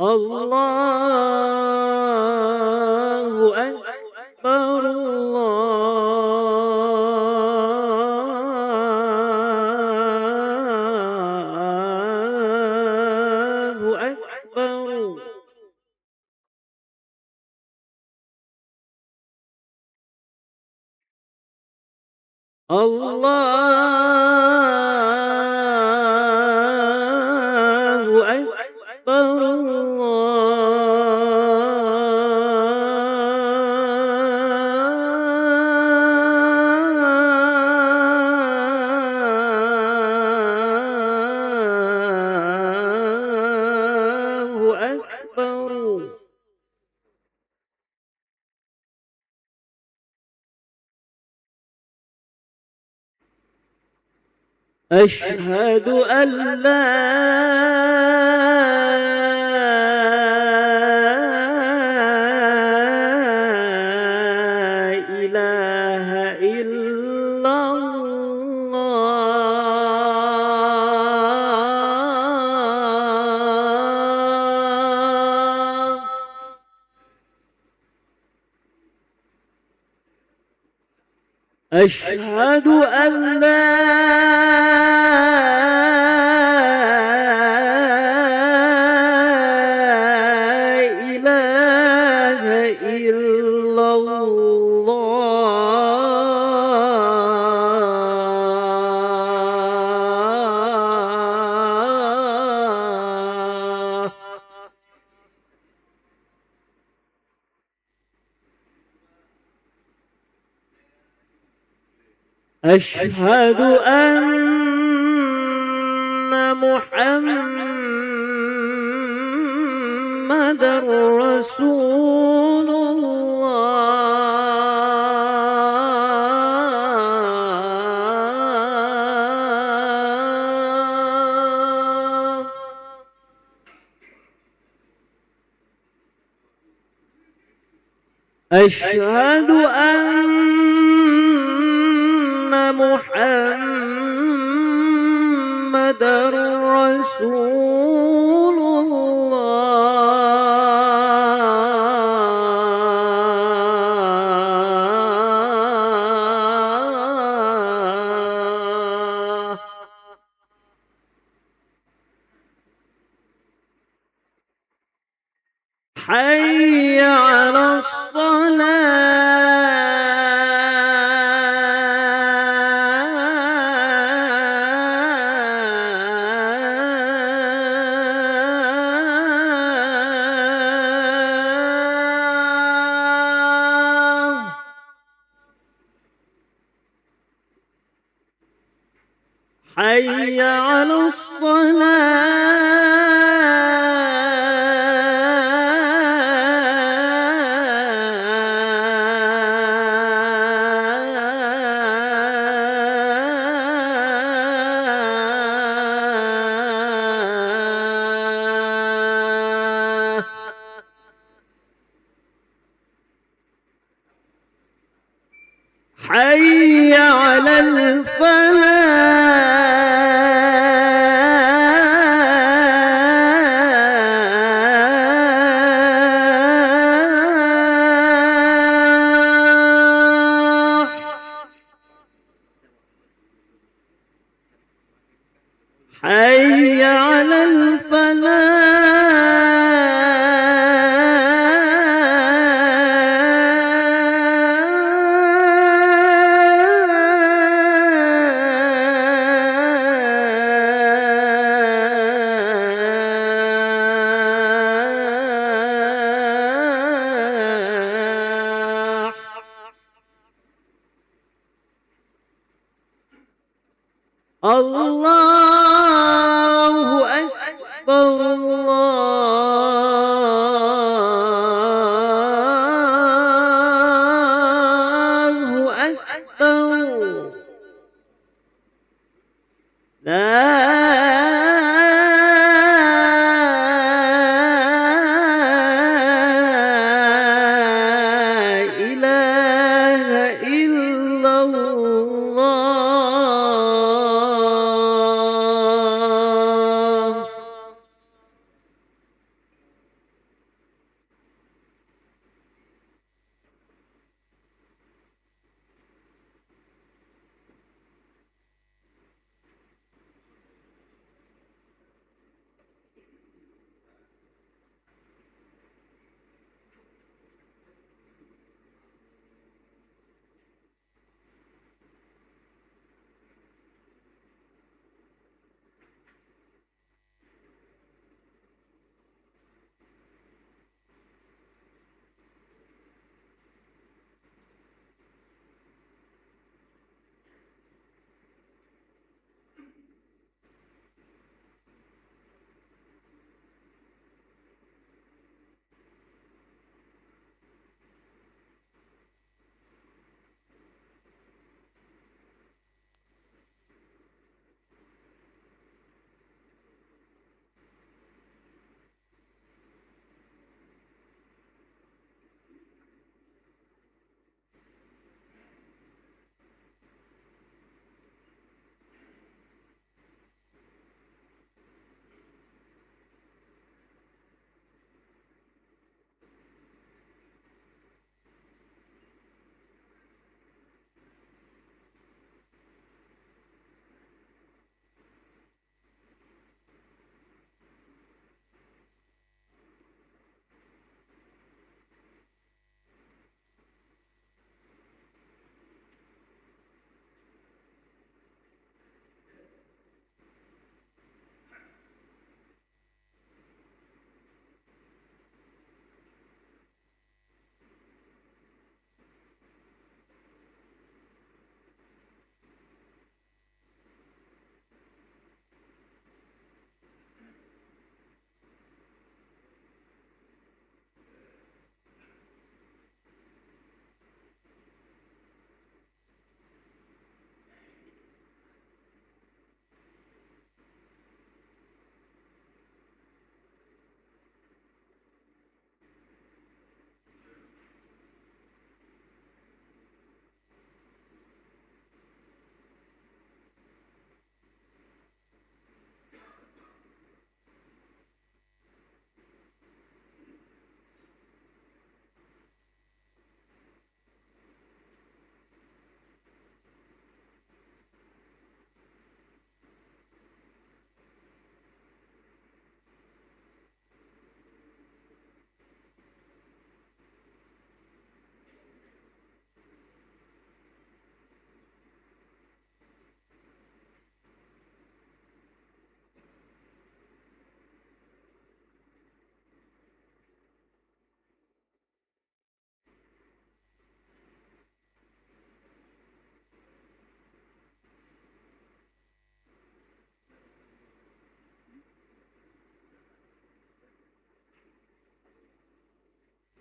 الله أكبر الله أكبر. الله أكبر الله أكبر. أشهد أن لا إله إلا الله. أشهد أن لا إله إلا الله. أشهد أن محمدًا رسول الله. أشهد أن محمدًا رسول الله. حي على الصلاة. حي على الصلاة. حي على الفلاح. حي على الفلاح. الله أكبر الله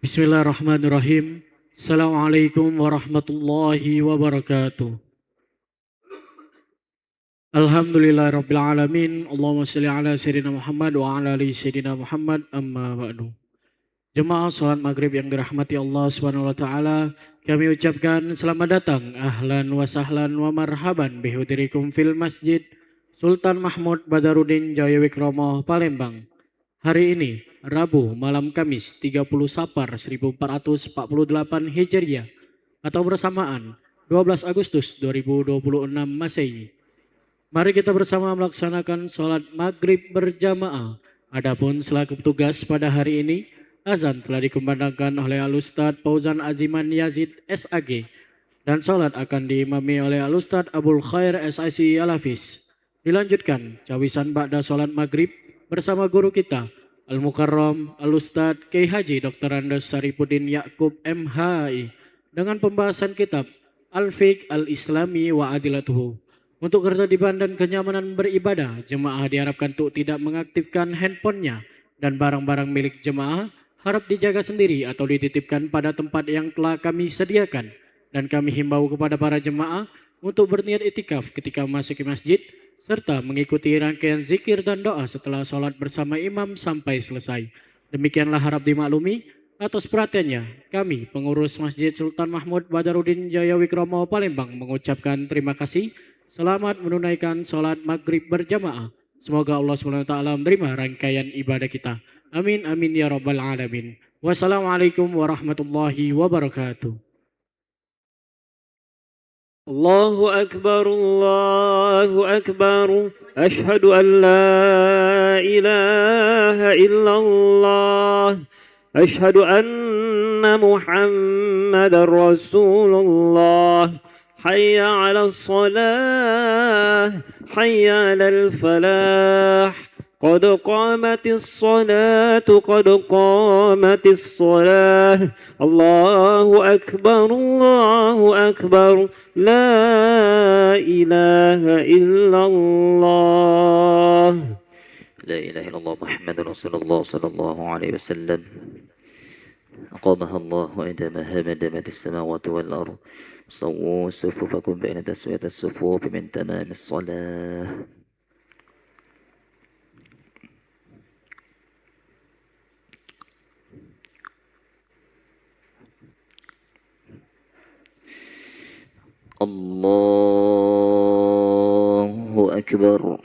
Bismillahirrahmanirrahim. Assalamualaikum warahmatullahi wabarakatuh. Alhamdulillahirabbil alamin. Allahumma shalli ala sayyidina Muhammad wa ala ali sayyidina Muhammad, amma ba'du. Jemaah salat maghrib yang dirahmati Allah Subhanahu wa taala, kami ucapkan selamat datang, ahlan wa sahlan wa marhaban bihudirikum fil Masjid Sultan Mahmud Badarudin Jaya Wikromo, Palembang. Hari ini, Rabu malam Kamis 30 Safar 1448 Hijriah atau bersamaan 12 Agustus 2026 Masehi. Mari kita bersama melaksanakan sholat maghrib berjamaah. Adapun selaku petugas pada hari ini, azan telah dikumandangkan oleh Al-Ustadz Fauzan Aziman Yazid SAG dan sholat akan diimami oleh Al-Ustadz Abul Khair SIC Al-Hafiz. Dilanjutkan cawisan ba'da sholat maghrib bersama guru kita Al-Mukarram Al-Ustadz Kiai Haji Dr. Andes Sarifuddin Ya'qub MHI dengan pembahasan kitab Al-Fiqh Al-Islami wa Adilatuhu. Untuk ketertiban dan kenyamanan beribadah, jemaah diharapkan untuk tidak mengaktifkan handphonenya dan barang-barang milik jemaah harap dijaga sendiri atau dititipkan pada tempat yang telah kami sediakan. Dan kami himbau kepada para jemaah untuk berniat itikaf ketika masuk ke masjid serta mengikuti rangkaian zikir dan doa setelah sholat bersama imam sampai selesai. Demikianlah harap dimaklumi. Atas perhatiannya, kami pengurus Masjid Sultan Mahmud Badarudin Jaya Wikromo Palembang mengucapkan terima kasih. Selamat menunaikan sholat maghrib berjamaah. Semoga Allah SWT menerima rangkaian ibadah kita. Amin amin ya rabbal alamin. Wassalamualaikum warahmatullahi wabarakatuh. Allahu akbar, Allahu akbar. Ashhadu an la ilaha illallah. Ashhadu anna Muhammadar Rasulullah. حي على الصلاة حي على الفلاح قد قامت الصلاة قد قامت الصلاة الله أكبر الله أكبر لا إله إلا الله لا إله إلا الله محمد رسول الله صلى الله عليه وسلم أقامها الله وأدامها ما دامت السماوات والأرض صووا صفوفكم بين تسوية الصفوف من تمام الصلاة. الله أكبر.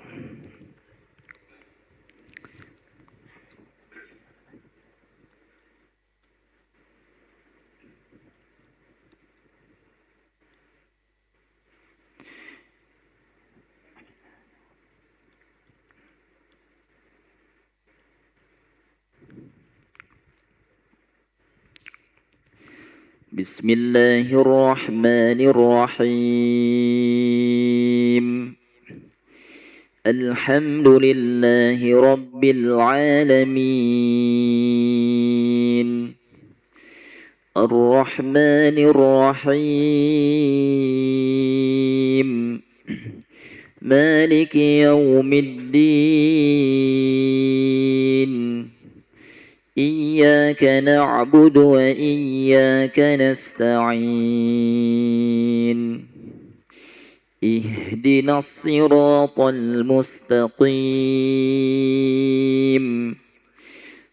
بسم الله الرحمن الرحيم الحمد لله رب العالمين الرحمن الرحيم مالك يوم الدين إياك نعبد وإياك نستعين اهدنا الصراط المستقيم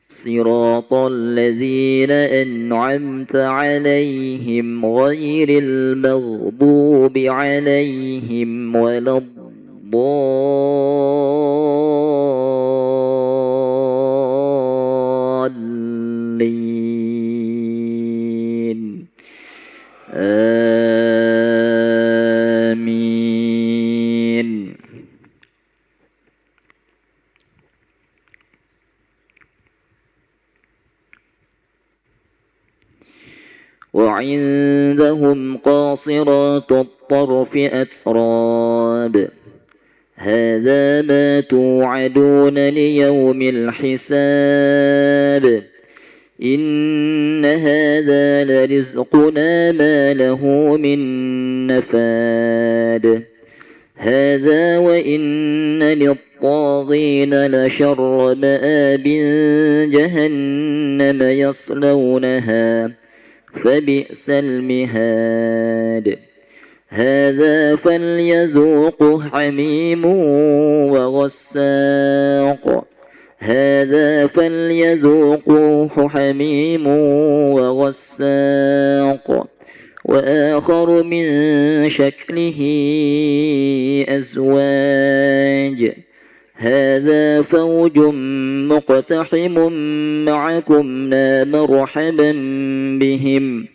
صراط الذين أنعمت عليهم غير المغضوب عليهم ولا الضالين آمين. وعندهم قاصرات الطرف أتراب هذا ما توعدون ليوم الحساب إن هذا لرزقنا ما له من نفاد هذا وإن للطاغين لشر مآب جهنم يصلونها فبئس المهاد هذا فليذوقه حميم وغساق هذا فليذوقوه حميم وغساق وآخر من شكله أزواج هذا فوج مقتحم معكم لا مرحبا بهم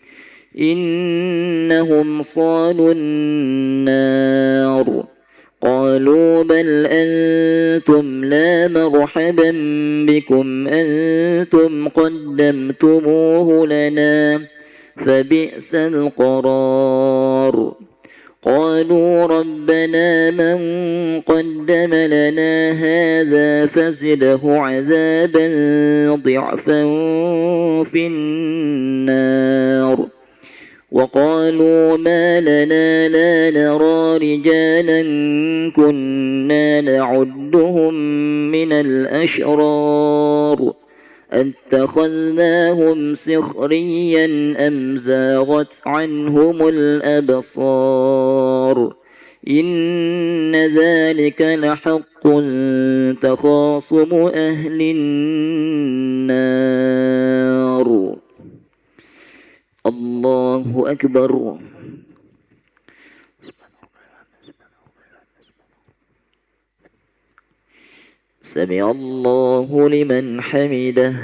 إنهم صالوا النار قالوا بل أنتم لا مرحبا بكم أنتم قدمتموه لنا فبئس القرار قالوا ربنا من قدم لنا هذا فزده عذابا ضعفا في النار وقالوا ما لنا لا نرى رجالا كنا نعدهم من الأشرار اتخذناهم سخريا أم زاغت عنهم الأبصار إن ذلك لحق تخاصم أهل النار الله أكبر سمع الله لمن حمده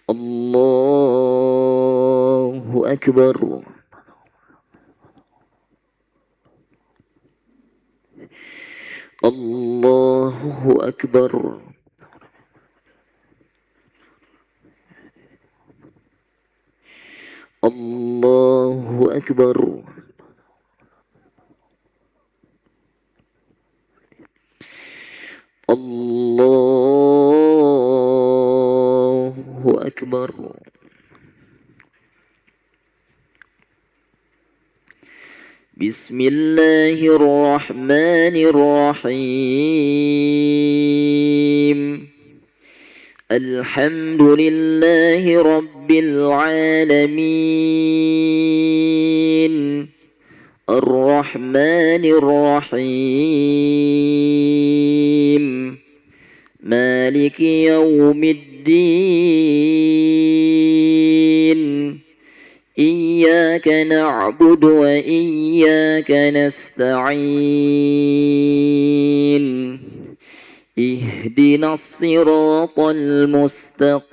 الله أكبر الله أكبر الله أكبر الله أكبر بسم الله الرحمن الرحيم الحمد لله رب العالمين الرحمن الرحيم مالك يوم الدين إياك نعبد وإياك نستعين اهدنا الصراط المستقيم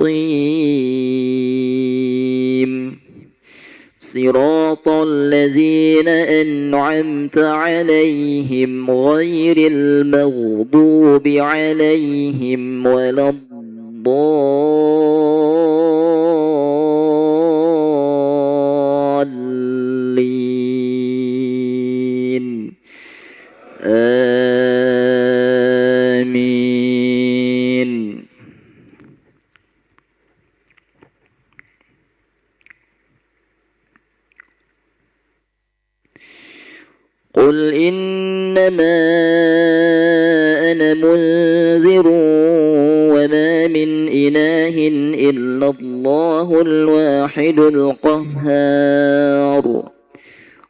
صراط الذين أنعمت عليهم غير المغضوب عليهم ولا الضالين آمين قل إنما أنا منذر وما من إله إلا الله الواحد القهار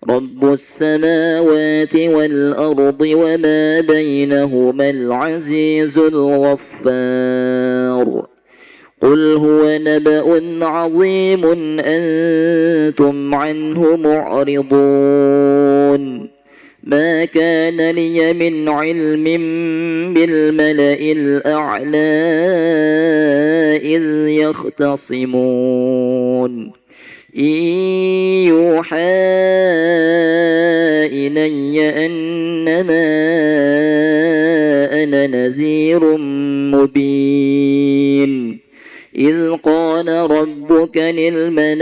رب السماوات والأرض وما بينهما العزيز الغفار قل هو نبأ عظيم أنتم عنه معرضون ما كان لي من علم بالملأ الأعلى إذ يختصمون إن يوحى إلي أنما أنا نذير مبين إذ قال ربك للملائكة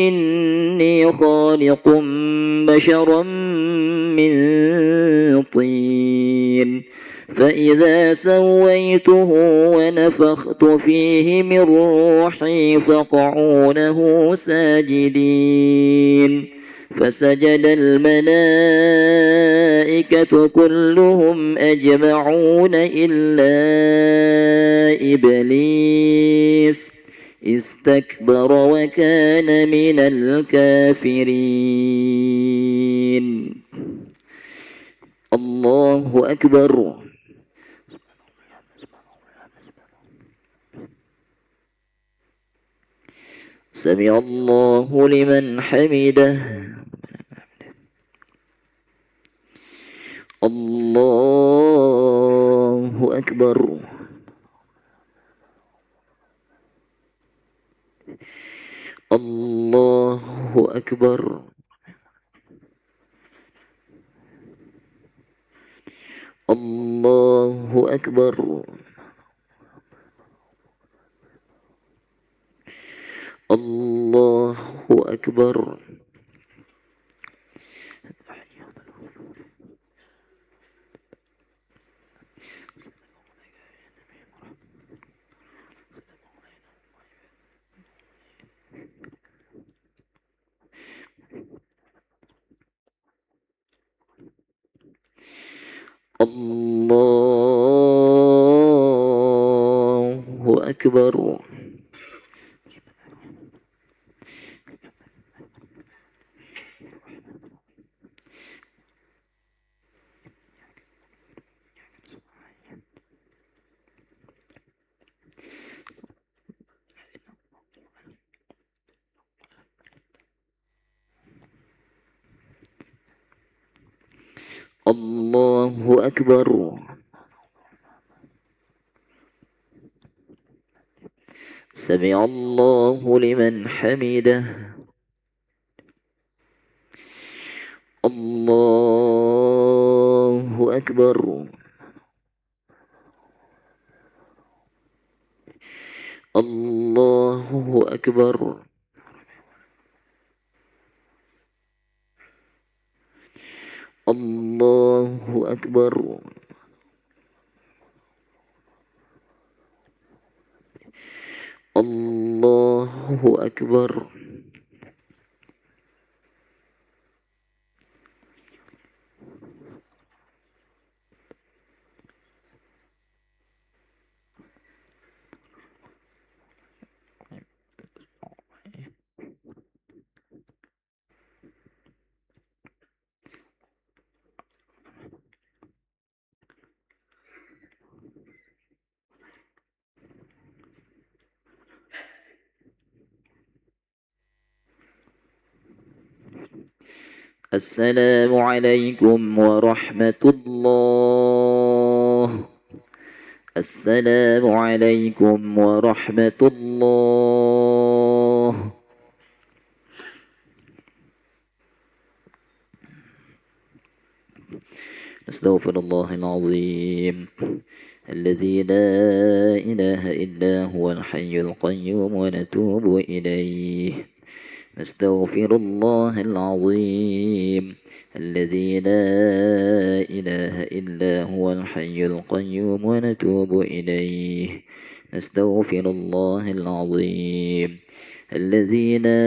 إني خالق بشرا من طين فإذا سويته ونفخت فيه من روحي فقعوا له ساجدين فسجد الملائكة كلهم أجمعون إلا إبليس استكبر وكان من الكافرين. الله أكبر. سمع الله لمن حمده. الله أكبر. الله أكبر. الله أكبر. الله أكبر. الله أكبر. الله أكبر. سمع الله لمن حمده. الله أكبر. الله أكبر. الله أكبر. الله أكبر. السلام عليكم ورحمة الله. السلام عليكم ورحمة الله. نستغفر الله العظيم الذي لا إله إلا هو الحي القيوم ونتوب إليه. نستغفر الله العظيم الذي لا إله إلا هو الحي القيوم ونتوب إليه. نستغفر الله العظيم الذي لا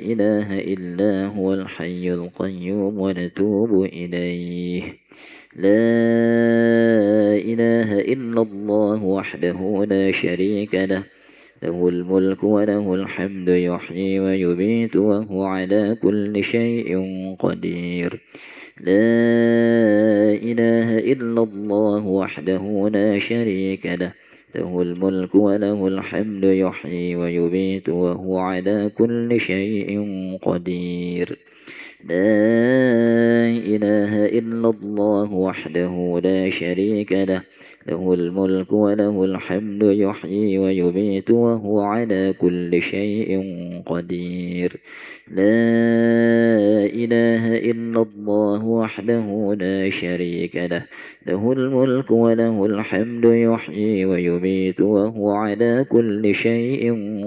إله إلا هو الحي القيوم ونتوب إليه. لا إله إلا الله وحده لا شريك له له الملك وله الحمد يحيي ويميت وهو على كل شيء قدير. لا إله إلا الله وحده لا شريك له له الملك وله الحمد يحيي ويميت وهو على كل شيء قدير. لا إله إلا الله وحده لا شريك له له الملك وله الحمد يحيي ويميت وهو على كل شيء قدير. لا إله إلا الله وحده لا شريك له له الملك وله الحمد يحيي ويميت وهو على كل شيء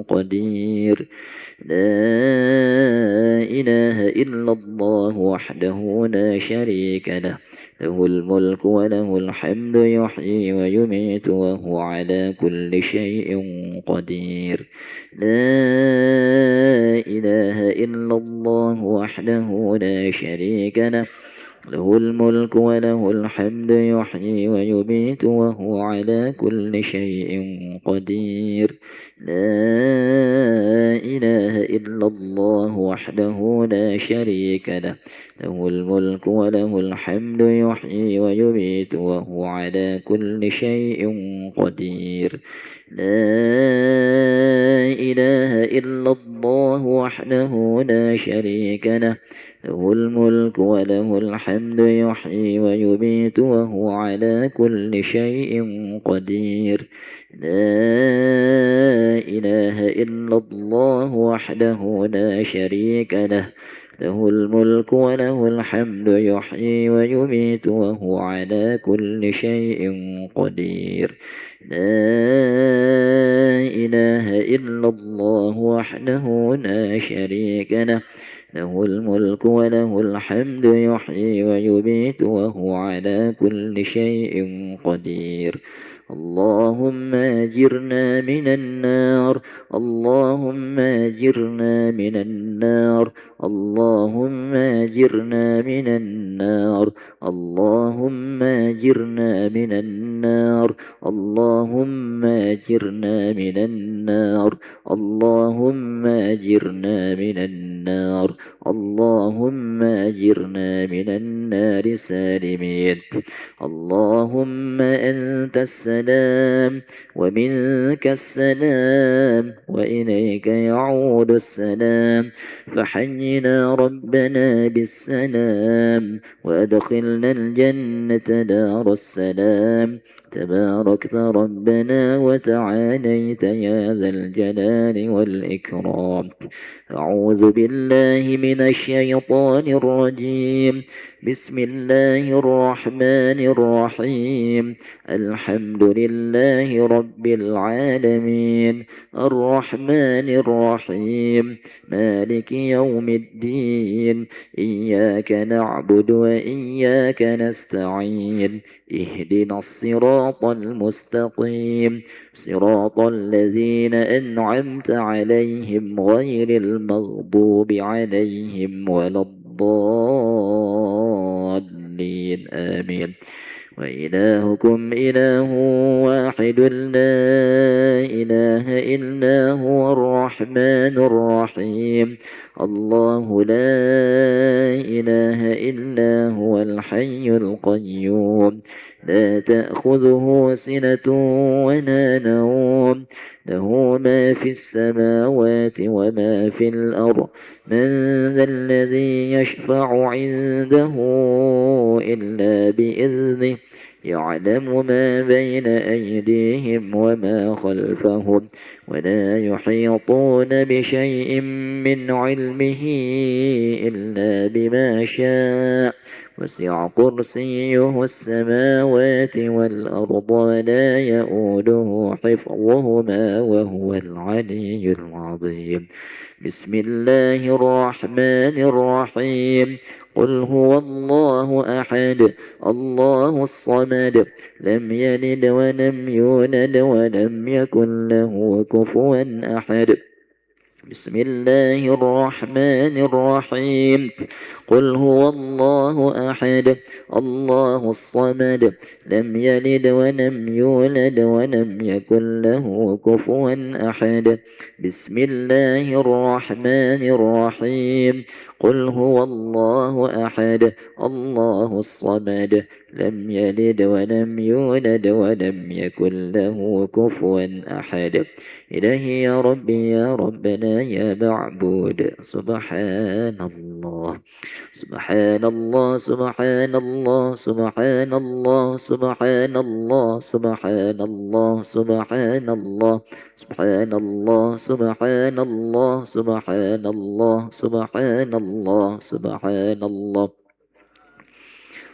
قدير. لا إله إلا الله وحده لا شريك له له الملك وله الحمد يحيي ويميت وهو على كل شيء قدير. لا إله إلا الله وحده لا شريك له، له الملك وله الحمد يحيي ويميت وهو على كل شيء قدير. لا إله إلا الله وحده لا شريك له، له الملك وله الحمد يحيي ويميت وهو على كل شيء قدير. لا إله إلا الله وحده لا شريك له، له الملك وله الحمد يحيي ويميت وهو على كل شيء قدير. لا إله إلا الله وحده لا شريك له، له الملك وله الحمد يحيي ويميت وهو على كل شيء قدير. لا إله إلا الله وحده لا شريك له، له الملك وله الحمد يحيي ويميت وهو على كل شيء قدير. اللهم أجرنا من النار، اللهم أجرنا من النار، اللهم أجرنا من النار، اللهم أجرنا من النار، اللهم أجرنا من النار، اللهم أجرنا من النار، اللهم أجرنا من النار سالمين. اللهم أنت السلام ومنك السلام وإليك يعود السلام، فحينا ربنا بالسلام وأدخلنا الجنة دار السلام. تباركت ربنا وتعاليت يا ذا الجلال والإكرام. أعوذ بالله من الشيطان الرجيم. بسم الله الرحمن الرحيم. الحمد لله رب العالمين، الرحمن الرحيم، مالك يوم الدين، إياك نعبد وإياك نستعين، اهدنا الصراط المستقيم، صراط الذين أنعمت عليهم غير المغضوب عليهم ولا الضالين آمين. وإلهكم إله واحد لا إله إلا هو الرحمن الرحيم. الله لا إله إلا هو الحي القيوم، لا تأخذه سنة ولا نوم، له ما في السماوات وما في الأرض. من ذا الذي يشفع عنده إلا بإذنه، يعلم ما بين أيديهم وما خلفهم، ولا يحيطون بشيء من علمه إلا بما شاء. وسع كرسيه السماوات والأرض ولا يؤوده حفظهما وهو العلي العظيم. بسم الله الرحمن الرحيم. قل هو الله أحد الله الصمد، لم يلد ولم يولد ولم يكن له كفوا أحد. بسم الله الرحمن الرحيم. قل هو الله أحد الله الصمد، لم يلد ولم يولد ولم يكن له كفوا أحد. بسم الله الرحمن الرحيم. قل هو الله أحد الله الصمد، لم يلد ولم يولد ولم يكن له كفوا أحد. إلهي يا ربي يا ربنا يا معبود، سبحان الله سبحان الله سبحان الله سبحان الله سبحان الله سبحان الله سبحان الله سبحان الله سبحان الله سبحان الله سبحان الله سبحان الله.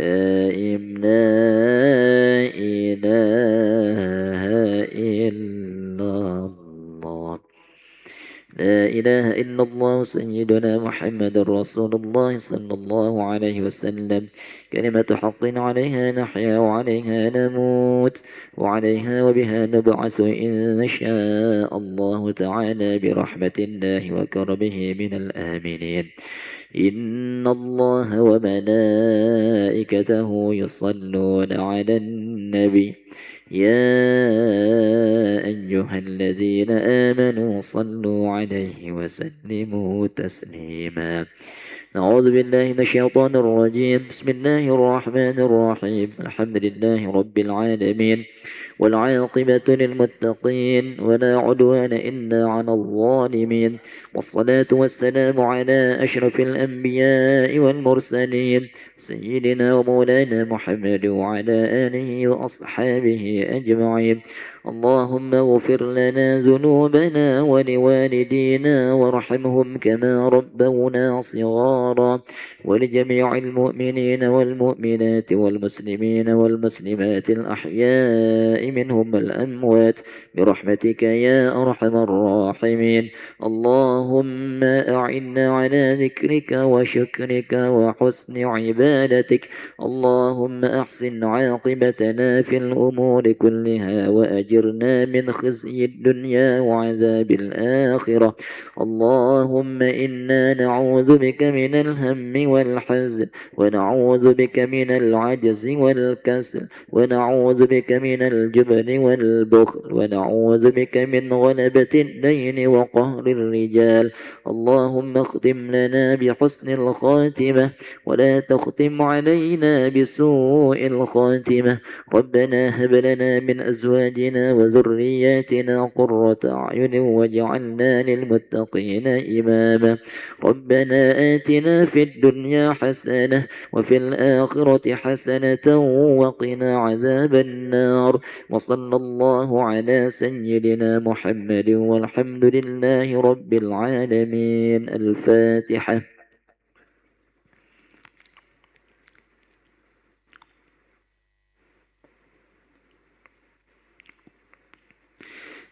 دائم لا إله إلا الله. لا إله إلا الله سيدنا محمد رسول الله صلى الله عليه وسلم. كلمة حق عليها نحيا وعليها نموت وعليها وبها نبعث إن شاء الله تعالى برحمة الله وكرمه من الآمنين. إن الله وملائكته يصلون على النبي يا أيها الذين آمنوا صلوا عليه وسلموا تسليما. أعوذ بالله من الشيطان الرجيم. بسم الله الرحمن الرحيم. الحمد لله رب العالمين والعاقبة للمتقين ولا عدوان إلا على الظالمين، والصلاة والسلام على أشرف الأنبياء والمرسلين سيدنا ومولانا محمد وعلى آله وأصحابه أجمعين. اللهم اغفر لنا ذنوبنا ولوالدينا وارحمهم كما ربونا صغارا، ولجميع المؤمنين والمؤمنات والمسلمين والمسلمات الأحياء منهم الأموات برحمتك يا أرحم الراحمين. اللهم أعنا على ذكرك وشكرك وحسن عبادتك. اللهم أحسن عاقبتنا في الأمور كلها وأجرنا من خزي الدنيا وعذاب الآخرة. اللهم إنا نعوذ بك من الهم والحزن، ونعوذ بك من العجز والكسل، ونعوذ بك من الجبن والبخل، ونعوذ بك من غلبة الدين وقهر الرجال. اللهم اختم لنا بحسن الخاتمة ولا تختم علينا بسوء الخاتمة. ربنا هب لنا من أزواجنا وذرياتنا قرة أعين واجعلنا للمتقين إماما. ربنا آتنا في الدنيا حسنة وفي الآخرة حسنة وقنا عذاب النار. وصلى الله على سيدنا محمد والحمد لله رب العالمين. الفاتحة.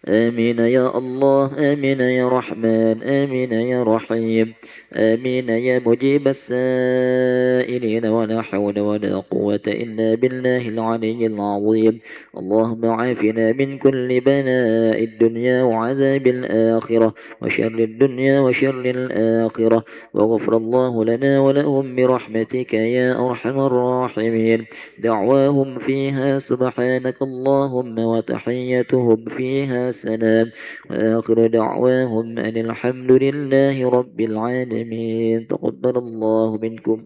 آمين يا الله، آمين يا رحمن، آمين يا رحيم، آمين يا مجيب السائلين. ولا حول ولا قوة إلا بالله العلي العظيم. اللهم عافنا من كل بلاء الدنيا وعذاب الآخرة وشر الدنيا وشر الآخرة، وغفر الله لنا ولهم برحمتك يا أرحم الراحمين. دعواهم فيها سبحانك اللهم وتحيتهم فيها سلام، وآخر دعواهم أن الحمد لله رب العالمين. تقبل الله منكم.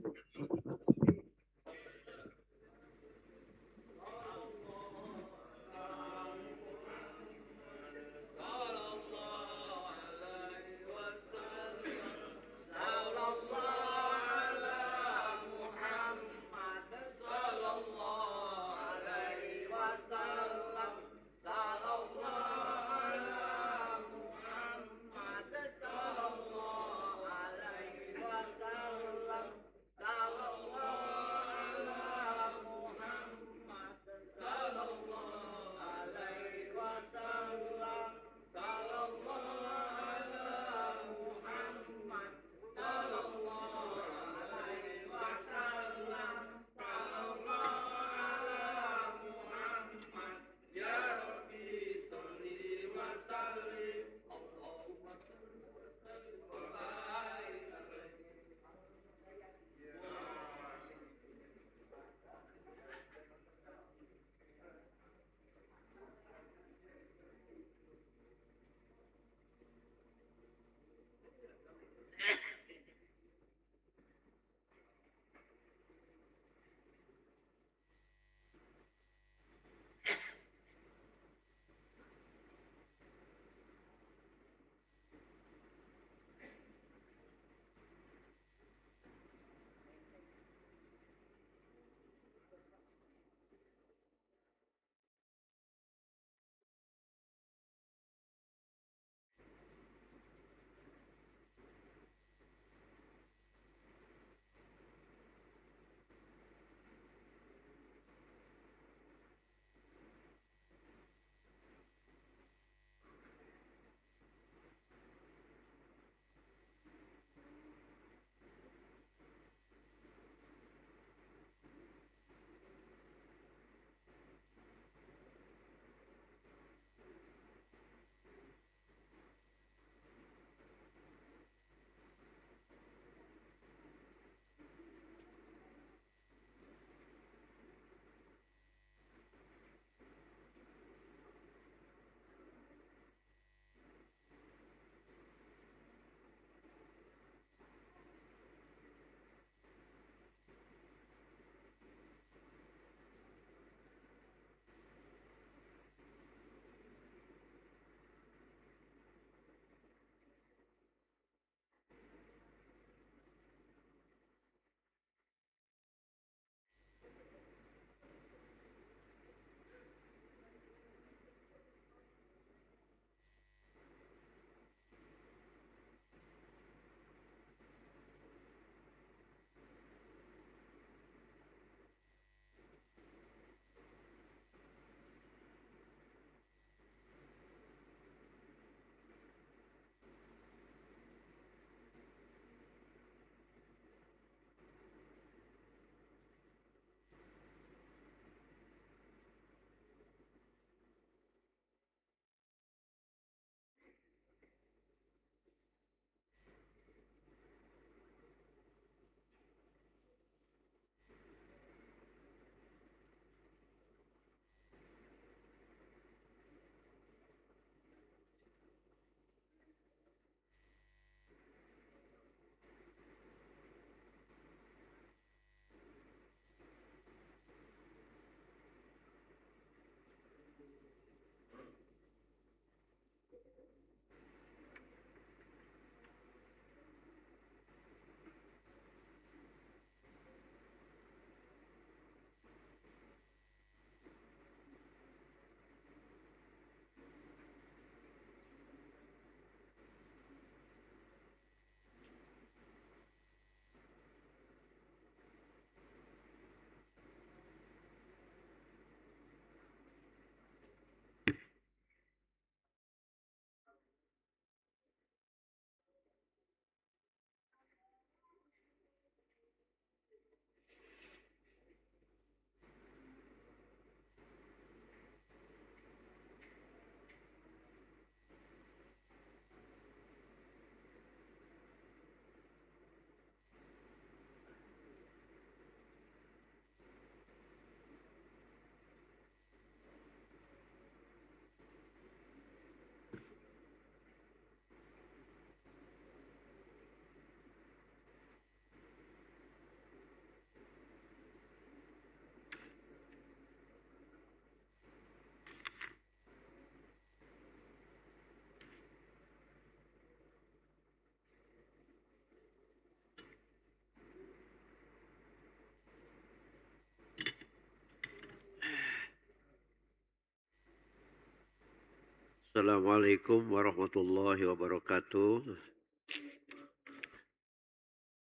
Assalamualaikum warahmatullahi wabarakatuh.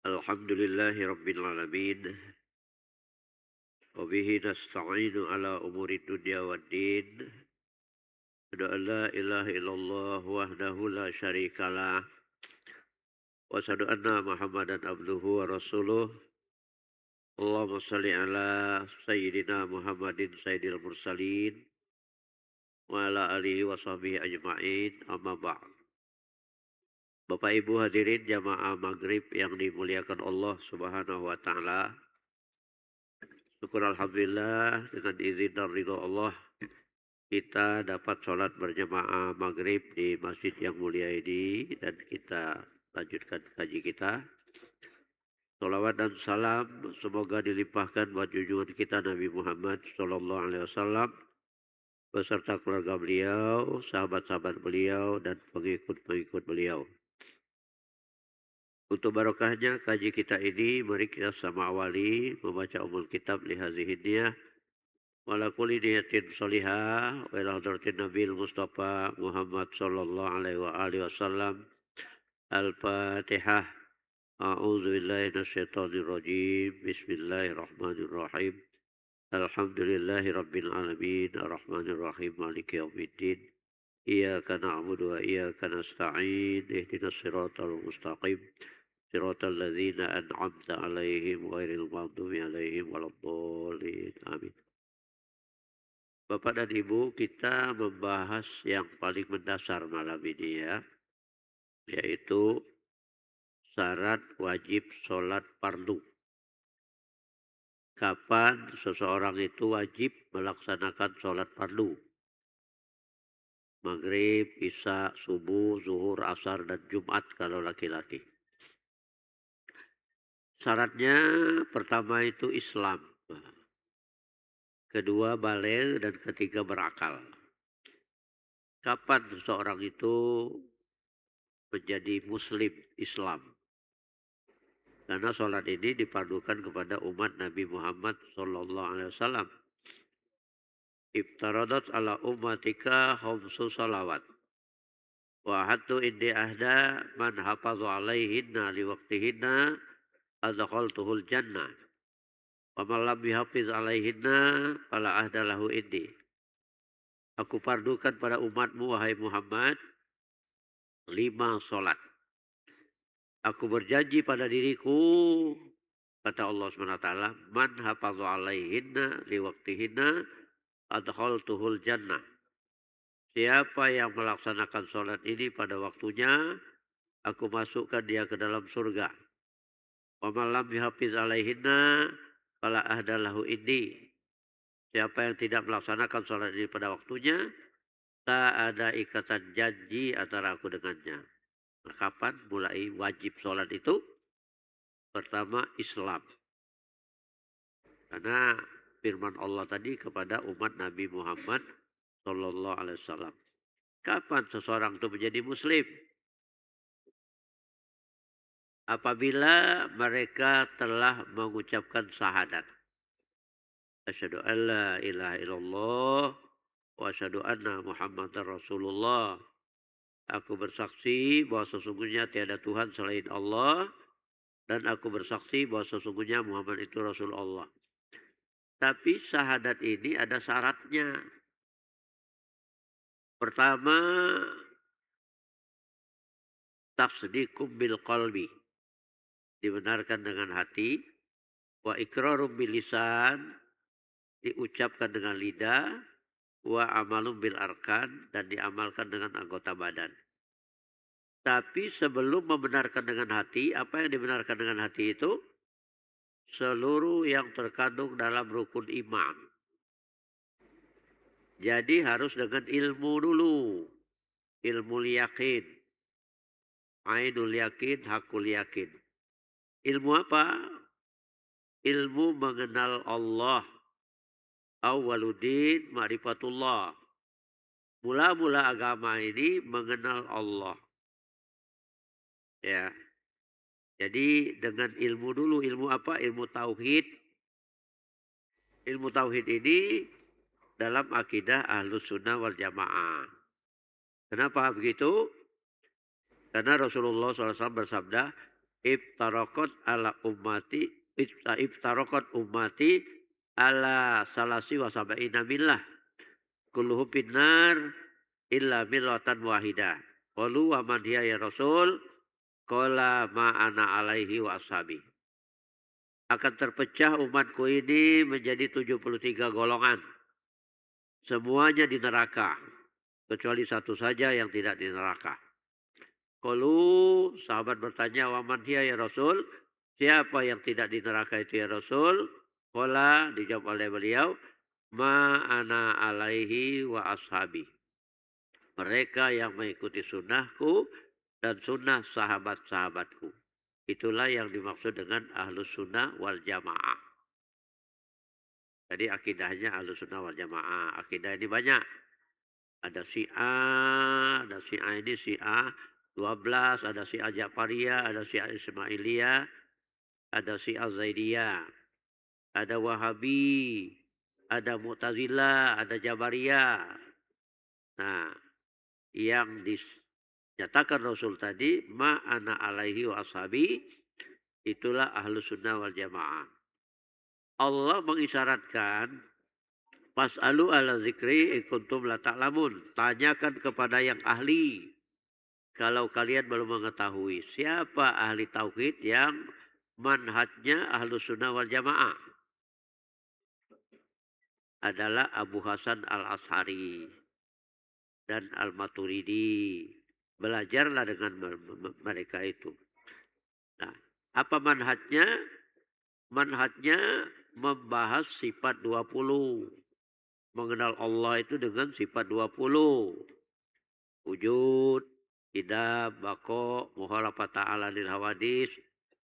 Alhamdulillahi rabbil alamin. Wa bihi nasta'inu ala umuri dunya waddin. Asyhadu an la ilaha illallah wahdahu la syarikalah. Wa asyhadu anna Muhammadan abduhu wa rasuluh. Allahumma shalli ala sayyidina Muhammadin sayyidil mursalin wa ala alihi wa sahbihi ajma'in. Amma ba'd. Bapak Ibu hadirin jamaah maghrib yang dimuliakan Allah Subhanahu wa Ta'ala. Syukur alhamdulillah dengan izin dan ridho Allah kita dapat sholat berjamaah maghrib di masjid yang mulia ini, dan kita lanjutkan kaji kita. Salawat dan salam semoga dilimpahkan buat junjungan kita Nabi Muhammad Sallallahu Alaihi Wasallam beserta keluarga beliau, sahabat-sahabat beliau, dan pengikut-pengikut beliau. Untuk barokahnya kaji kita ini, mari kita sama awali membaca umul kitab lihazihin niyah wala kulli niyatin sholihah wa ila hadratin Nabil Mustafa Muhammad sallallahu alaihi wasallam. Al-Fatihah. A'udzu billahi minasyaitonir rajim. Bismillahirrahmanirrahim. Alhamdulillahi rabbil alamin arrahmanir rahim maliki yaumiddin. Iyyaka na'budu wa iyyaka nasta'in. Ihdinas siratal mustaqim. Siratal ladzina an'amta 'alaihim ghairil maghdubi 'alaihim waladdallin. Amin. Bapak dan Ibu, kita membahas yang paling mendasar malam ini ya, yaitu syarat wajib sholat fardu. Kapan seseorang itu wajib melaksanakan sholat fardu? Maghrib, isya, subuh, zuhur, asar, dan Jumat kalau laki-laki. Syaratnya pertama itu Islam, kedua baligh, dan ketiga berakal. Kapan seseorang itu menjadi muslim Islam? Karena sholat ini dipadukan kepada umat Nabi Muhammad Sallallahu Alaihi Wasallam. Iftaradat ala ummatika khamsu salawat. Wa hattu indi ahda man hafazu alaihinna liwaktihinna adkhaltuhul jannah. Wa man lam yahfiz alaihinna fala ahda lahu indi. Aku fardukan pada umatmu wahai Muhammad 5 solat. Aku berjanji pada diriku, kata Allah SWT, man hafazu alaihinna liwaktihinna adkhaltuhul jannah. Siapa yang melaksanakan solat ini pada waktunya, aku masukkan dia ke dalam surga. Wa man lam yahfiz alaihinna fala ahda lahu indi. Siapa yang tidak melaksanakan sholat ini pada waktunya, tak ada ikatan janji antara aku dengannya. Nah, kapan mulai wajib sholat itu? Pertama Islam. Karena firman Allah tadi kepada umat Nabi Muhammad Sallallahu Alaihi Wasallam. Kapan seseorang itu menjadi muslim? Apabila mereka telah mengucapkan syahadat. Asyhadu an la ilaha illallah wa asyhadu anna Muhammadar Rasulullah. Aku bersaksi bahwa sesungguhnya tiada Tuhan selain Allah, dan aku bersaksi bahwa sesungguhnya Muhammad itu Rasul Allah. Tapi syahadat ini ada syaratnya. Pertama, tasdiqum bil qalbi. Dibenarkan dengan hati. Wa iqrarum bil lisan. Diucapkan dengan lidah, wa amalum bil arkan, dan diamalkan dengan anggota badan. Tapi sebelum membenarkan dengan hati, apa yang dibenarkan dengan hati itu? Seluruh yang terkandung dalam rukun iman. Jadi harus dengan ilmu dulu. Ilmu yakin. Ainul yakin, hakul yakin. Ilmu apa? Ilmu mengenal Allah. Awwaluddin ma'rifatullah. Mula-mula agama ini mengenal Allah. Ya. Jadi dengan ilmu dulu. Ilmu apa? Ilmu tauhid. Ilmu tauhid ini dalam akidah Ahlus Sunnah wal Jamaah. Kenapa begitu? Karena Rasulullah SAW bersabda, iftaraqat ala ummati iftaraqat ummati ala salasi wa sab'ina millah kulluhum finnar illa millatan wahidah. Qalu wa man hiya ya Rasul? Qala ma ana alaihi wa ashabi. Akan terpecah umatku ini menjadi 73 golongan. Semuanya di neraka. Kecuali satu saja yang tidak di neraka. Qalu, sahabat bertanya, wa man hiya ya Rasul? Siapa yang tidak di neraka itu ya Rasul? Qala, dijawab oleh beliau, ma ana alaihi wa ashabi. Mereka yang mengikuti sunnahku dan sunnah sahabat-sahabatku. Itulah yang dimaksud dengan ahlus sunnah wal jamaah. Jadi akidahnya ahlus sunnah wal jamaah. Akidah ini banyak. Ada Syiah, ada Syiah ini Syiah 12, ada Syiah Ja'fariyah, ada Syiah Ismailiyah, ada Syiah Zaidiyah, ada Wahabi, ada Mu'tazilah, ada Jabariyah. Nah, yang dinyatakan Rasul tadi, ma ana alaihi wa ashabi, itulah ahlus sunnah wal jamaah. Allah mengisyaratkan, fas'alu ala zikri ikuntum la ta'lamun. Tanyakan kepada yang ahli. Kalau kalian belum mengetahui siapa ahli tauhid yang manhajnya ahlus sunnah wal jamaah. Adalah Abu Hasan al-Ash'ari dan al-Maturidi. Belajarlah dengan mereka itu. Nah, apa manhajnya? Manhajnya membahas sifat 20. Mengenal Allah itu dengan sifat 20. Wujud, idam, bako, muhalafat ta'ala lil hawadis,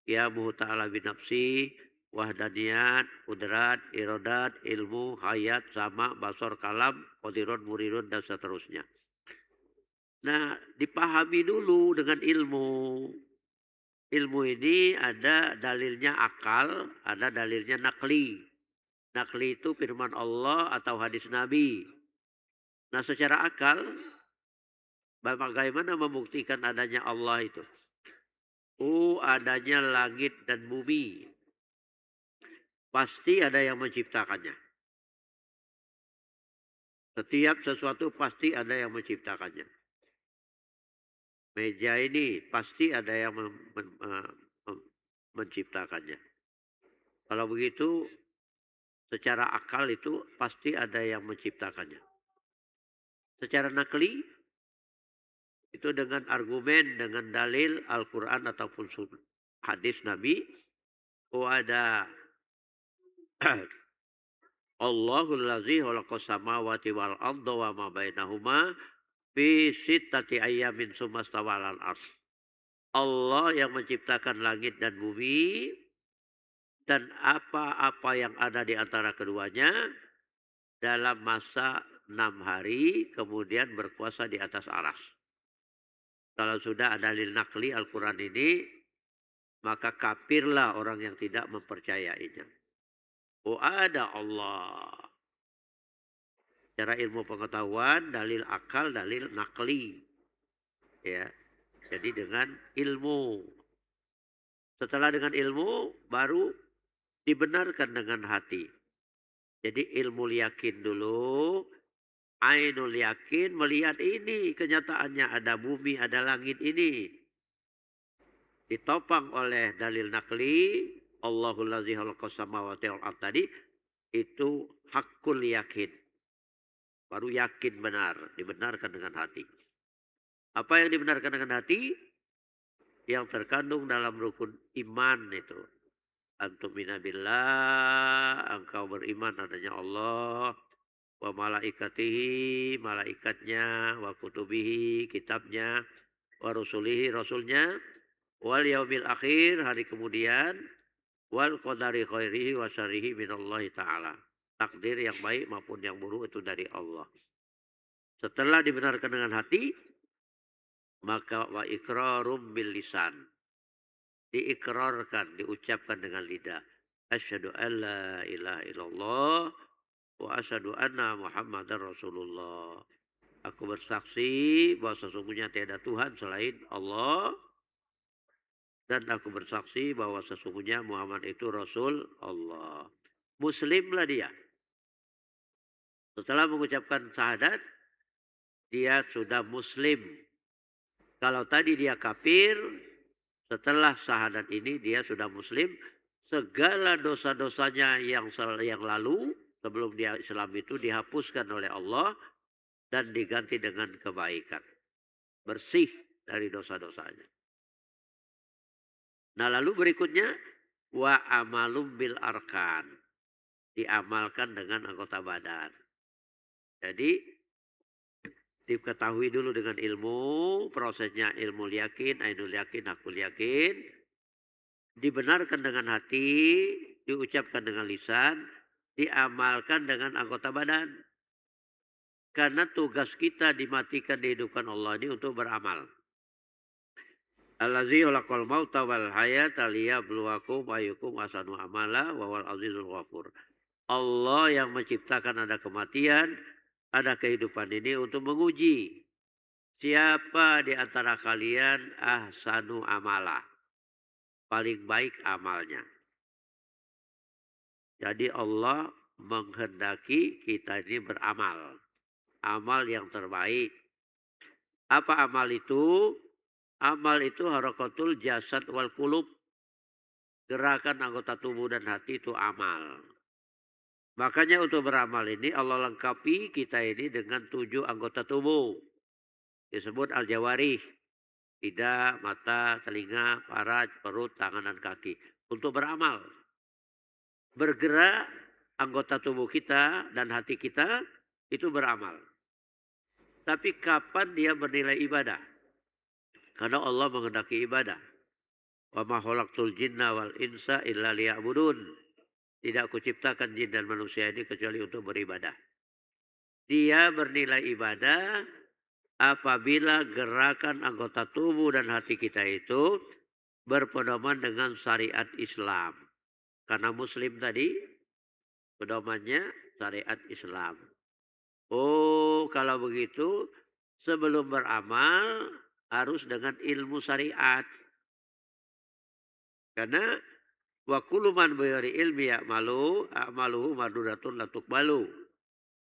qiyamuhu ta'ala binafsi, wahdaniyat, udrat, irodat, ilmu, hayat, sama, basor, kalam, qadirun, murirun, dan seterusnya. Nah, dipahami dulu dengan ilmu. Ilmu ini ada dalilnya akal, ada dalilnya nakli. Nakli itu firman Allah atau hadis Nabi. Nah, secara akal, bagaimana membuktikan adanya Allah itu? Adanya langit dan bumi. Pasti ada yang menciptakannya. Setiap sesuatu pasti ada yang menciptakannya. Meja ini pasti ada yang menciptakannya. Kalau begitu, secara akal itu pasti ada yang menciptakannya. Secara nakli, itu dengan argumen, dengan dalil Al-Quran ataupun hadis Nabi. Ada Allahul ladzi khalaqas samawati wal arda wa ma bainahuma fi sittati ayyamin tsumma stawa 'alal arsy. Allah yang menciptakan langit dan bumi dan apa-apa yang ada di antara keduanya dalam masa 6 hari, kemudian berkuasa di atas arsy. Kalau sudah ada dalil nakli Al-Quran ini, maka kafirlah orang yang tidak mempercayainya. Ada Allah. Secara ilmu pengetahuan, dalil akal, dalil nakli. Ya. Jadi dengan ilmu. Setelah dengan ilmu, baru dibenarkan dengan hati. Jadi ilmu yakin dulu. Ainul yakin melihat ini kenyataannya ada bumi, ada langit ini. Ditopang oleh dalil nakli, Allahul ladzi khalaqas samawati wal ardh tadi, itu hakul yakin. Baru yakin benar, dibenarkan dengan hati. Apa yang dibenarkan dengan hati? Yang terkandung dalam rukun iman itu. Antumina billah, engkau beriman adanya Allah. Wa malaikatihi, malaikatnya, wa kutubihi, kitabnya, wa rusulihi, rasulnya, wal yaumil akhir, hari kemudian, wal qadari khairihi wa syarrihi minallahi ta'ala. Takdir yang baik maupun yang buruk itu dari Allah. Setelah dibenarkan dengan hati, maka wa iqrarum bil lisan. Diikrarkan, diucapkan dengan lidah. Asyhadu an la ilaha illallah wa asyhadu anna Muhammadar Rasulullah. Aku bersaksi bahwa sesungguhnya tiada Tuhan selain Allah. Dan aku bersaksi bahwa sesungguhnya Muhammad itu Rasul Allah. Muslimlah dia. Setelah mengucapkan syahadat, dia sudah Muslim. Kalau tadi dia kafir, setelah syahadat ini dia sudah Muslim. Segala dosa-dosanya yang lalu, sebelum dia Islam itu dihapuskan oleh Allah dan diganti dengan kebaikan. Bersih dari dosa-dosanya. Nah lalu berikutnya, wa amalum bil arkan. Diamalkan dengan anggota badan. Jadi diketahui dulu dengan ilmu, prosesnya ilmu yakin, ainul yakin, akul yakin. Dibenarkan dengan hati, diucapkan dengan lisan, diamalkan dengan anggota badan. Karena tugas kita dimatikan, dihidupkan Allah ini untuk beramal. Allazi khalaqal mauta wal hayata liyabluwakum ayyukum ahsanu amala wa huwal azizul ghafur. Allah yang menciptakan ada kematian, ada kehidupan ini untuk menguji siapa di antara kalian ahsanu amala, paling baik amalnya. Jadi Allah menghendaki kita ini beramal, amal yang terbaik. Apa amal itu? Amal itu harakatul jasad wal qulub. Gerakan anggota tubuh dan hati itu amal. Makanya untuk beramal ini Allah lengkapi kita ini dengan 7 anggota tubuh. Disebut al-jawarih. Lidah, mata, telinga, paras, perut, tangan, dan kaki. Untuk beramal. Bergerak anggota tubuh kita dan hati kita itu beramal. Tapi kapan dia bernilai ibadah? Karena Allah menghendaki ibadah. Wa ma khalaqtul jinna wal insa illa liya'budun. Tidak kuciptakan jin dan manusia ini kecuali untuk beribadah. Dia bernilai ibadah apabila gerakan anggota tubuh dan hati kita itu berpedoman dengan syariat Islam. Karena Muslim tadi pedomannya syariat Islam. Oh, kalau begitu sebelum beramal harus dengan ilmu syariat. Karena wa kullu man bighairi ilmi ya'malu a'maluhu mardudatun la tuqbalu.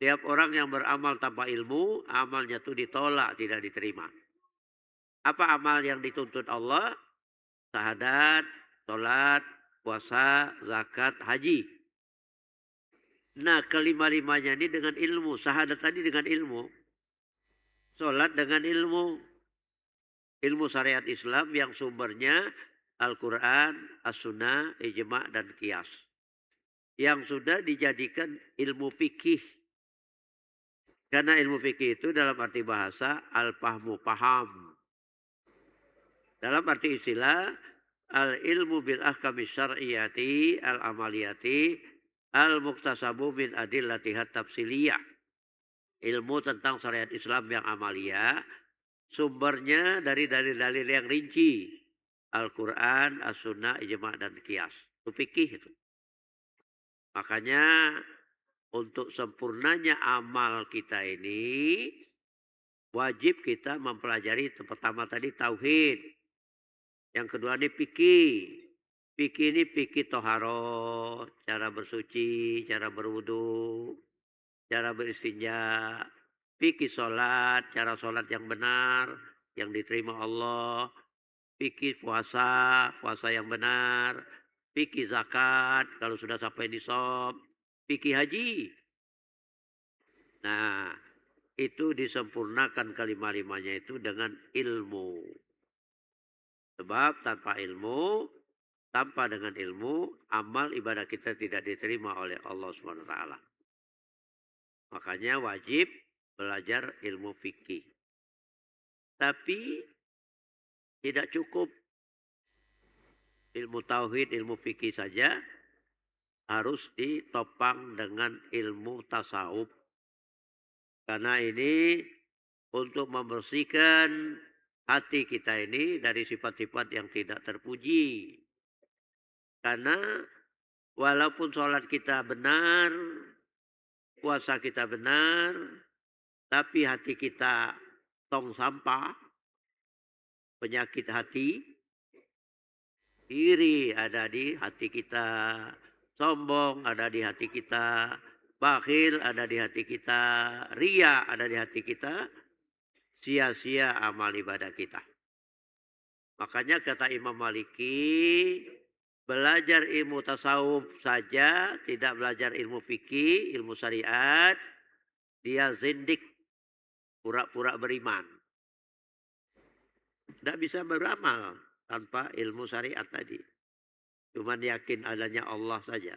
Tiap orang yang beramal tanpa ilmu, amalnya itu ditolak, tidak diterima. Apa amal yang dituntut Allah? Syahadat, sholat, puasa, zakat, haji. Nah, kelima-limanya ini dengan ilmu. Syahadat tadi dengan ilmu. Sholat dengan ilmu. Ilmu syariat Islam yang sumbernya Al-Quran, As-Sunnah, Ijma' dan Qiyas. Yang sudah dijadikan ilmu fikih. Karena ilmu fikih itu dalam arti bahasa al-fahmu, paham. Dalam arti istilah, al-ilmu bil ahkami syar'iyati, al-amaliyati, al-muktasabu min adillatihat tafsiliyah. Ilmu tentang syariat Islam yang amalia, sumbernya dari dalil-dalil yang rinci. Al-Quran, As-Sunnah, Ijma' dan Qiyas. Itu fikih itu. Makanya untuk sempurnanya amal kita ini, wajib kita mempelajari pertama tadi tauhid. Yang kedua ini fikih. Fikih ini fikih toharoh, cara bersuci, cara berwudu, cara beristinja. Fikih sholat, cara sholat yang benar, yang diterima Allah. Fikih puasa, puasa yang benar. Fikih zakat, kalau sudah sampai nisab. Fikih haji. Nah, itu disempurnakan kelima-limanya itu dengan ilmu. Sebab tanpa ilmu, tanpa dengan ilmu, amal ibadah kita tidak diterima oleh Allah SWT. Makanya wajib belajar ilmu fikih. Tapi tidak cukup ilmu tauhid, ilmu fikih saja, harus ditopang dengan ilmu tasawuf. Karena ini untuk membersihkan hati kita ini dari sifat-sifat yang tidak terpuji. Karena walaupun sholat kita benar, puasa kita benar, tapi hati kita tong sampah, penyakit hati, iri ada di hati kita, sombong ada di hati kita, bakhil ada di hati kita, ria ada di hati kita, sia-sia amal ibadah kita. Makanya kata Imam Maliki, belajar ilmu tasawuf saja, tidak belajar ilmu fikih, ilmu syariat, dia zindik, pura-pura beriman. Tidak bisa beramal tanpa ilmu syariat tadi. Cuman yakin adanya Allah saja.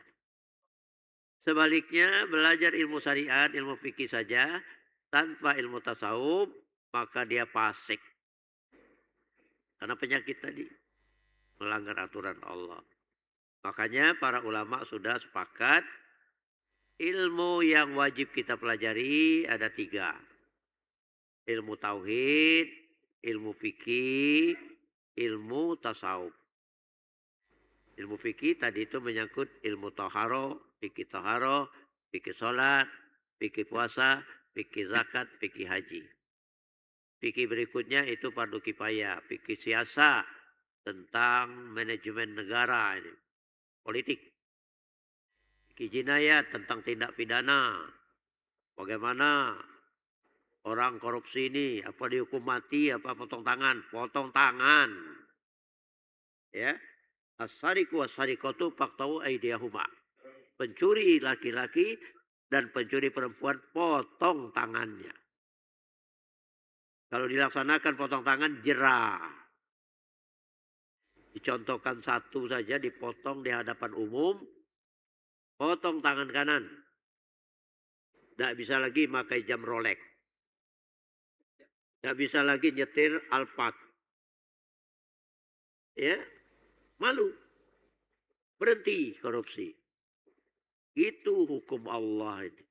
Sebaliknya belajar ilmu syariat, ilmu fikih saja, tanpa ilmu tasawuf, maka dia fasik. Karena penyakit tadi, melanggar aturan Allah. Makanya para ulama sudah sepakat, ilmu yang wajib kita pelajari ada 3. Ilmu tauhid, ilmu fikih, ilmu tasawuf. Ilmu fikih tadi itu menyangkut ilmu toharo, fikih toharo, fikih sholat, fikih puasa, fikih zakat, fikih haji. Fikih berikutnya itu fardu kifayah, fikih siasa tentang manajemen negara ini, politik. Fikih jinayat tentang tindak pidana. Bagaimana orang korupsi ini, apa dihukum mati, apa potong tangan? Potong tangan. Ya. As-sariqu was-sariqatu faqta'u aydiyahuma. Pencuri laki-laki dan pencuri perempuan potong tangannya. Kalau dilaksanakan potong tangan jerah. Dicontohkan satu saja dipotong di hadapan umum. Potong tangan kanan. Tidak bisa lagi pakai jam Rolex. Tidak bisa lagi nyetir Alphard. Ya, malu. Berhenti korupsi. Itu hukum Allah ini.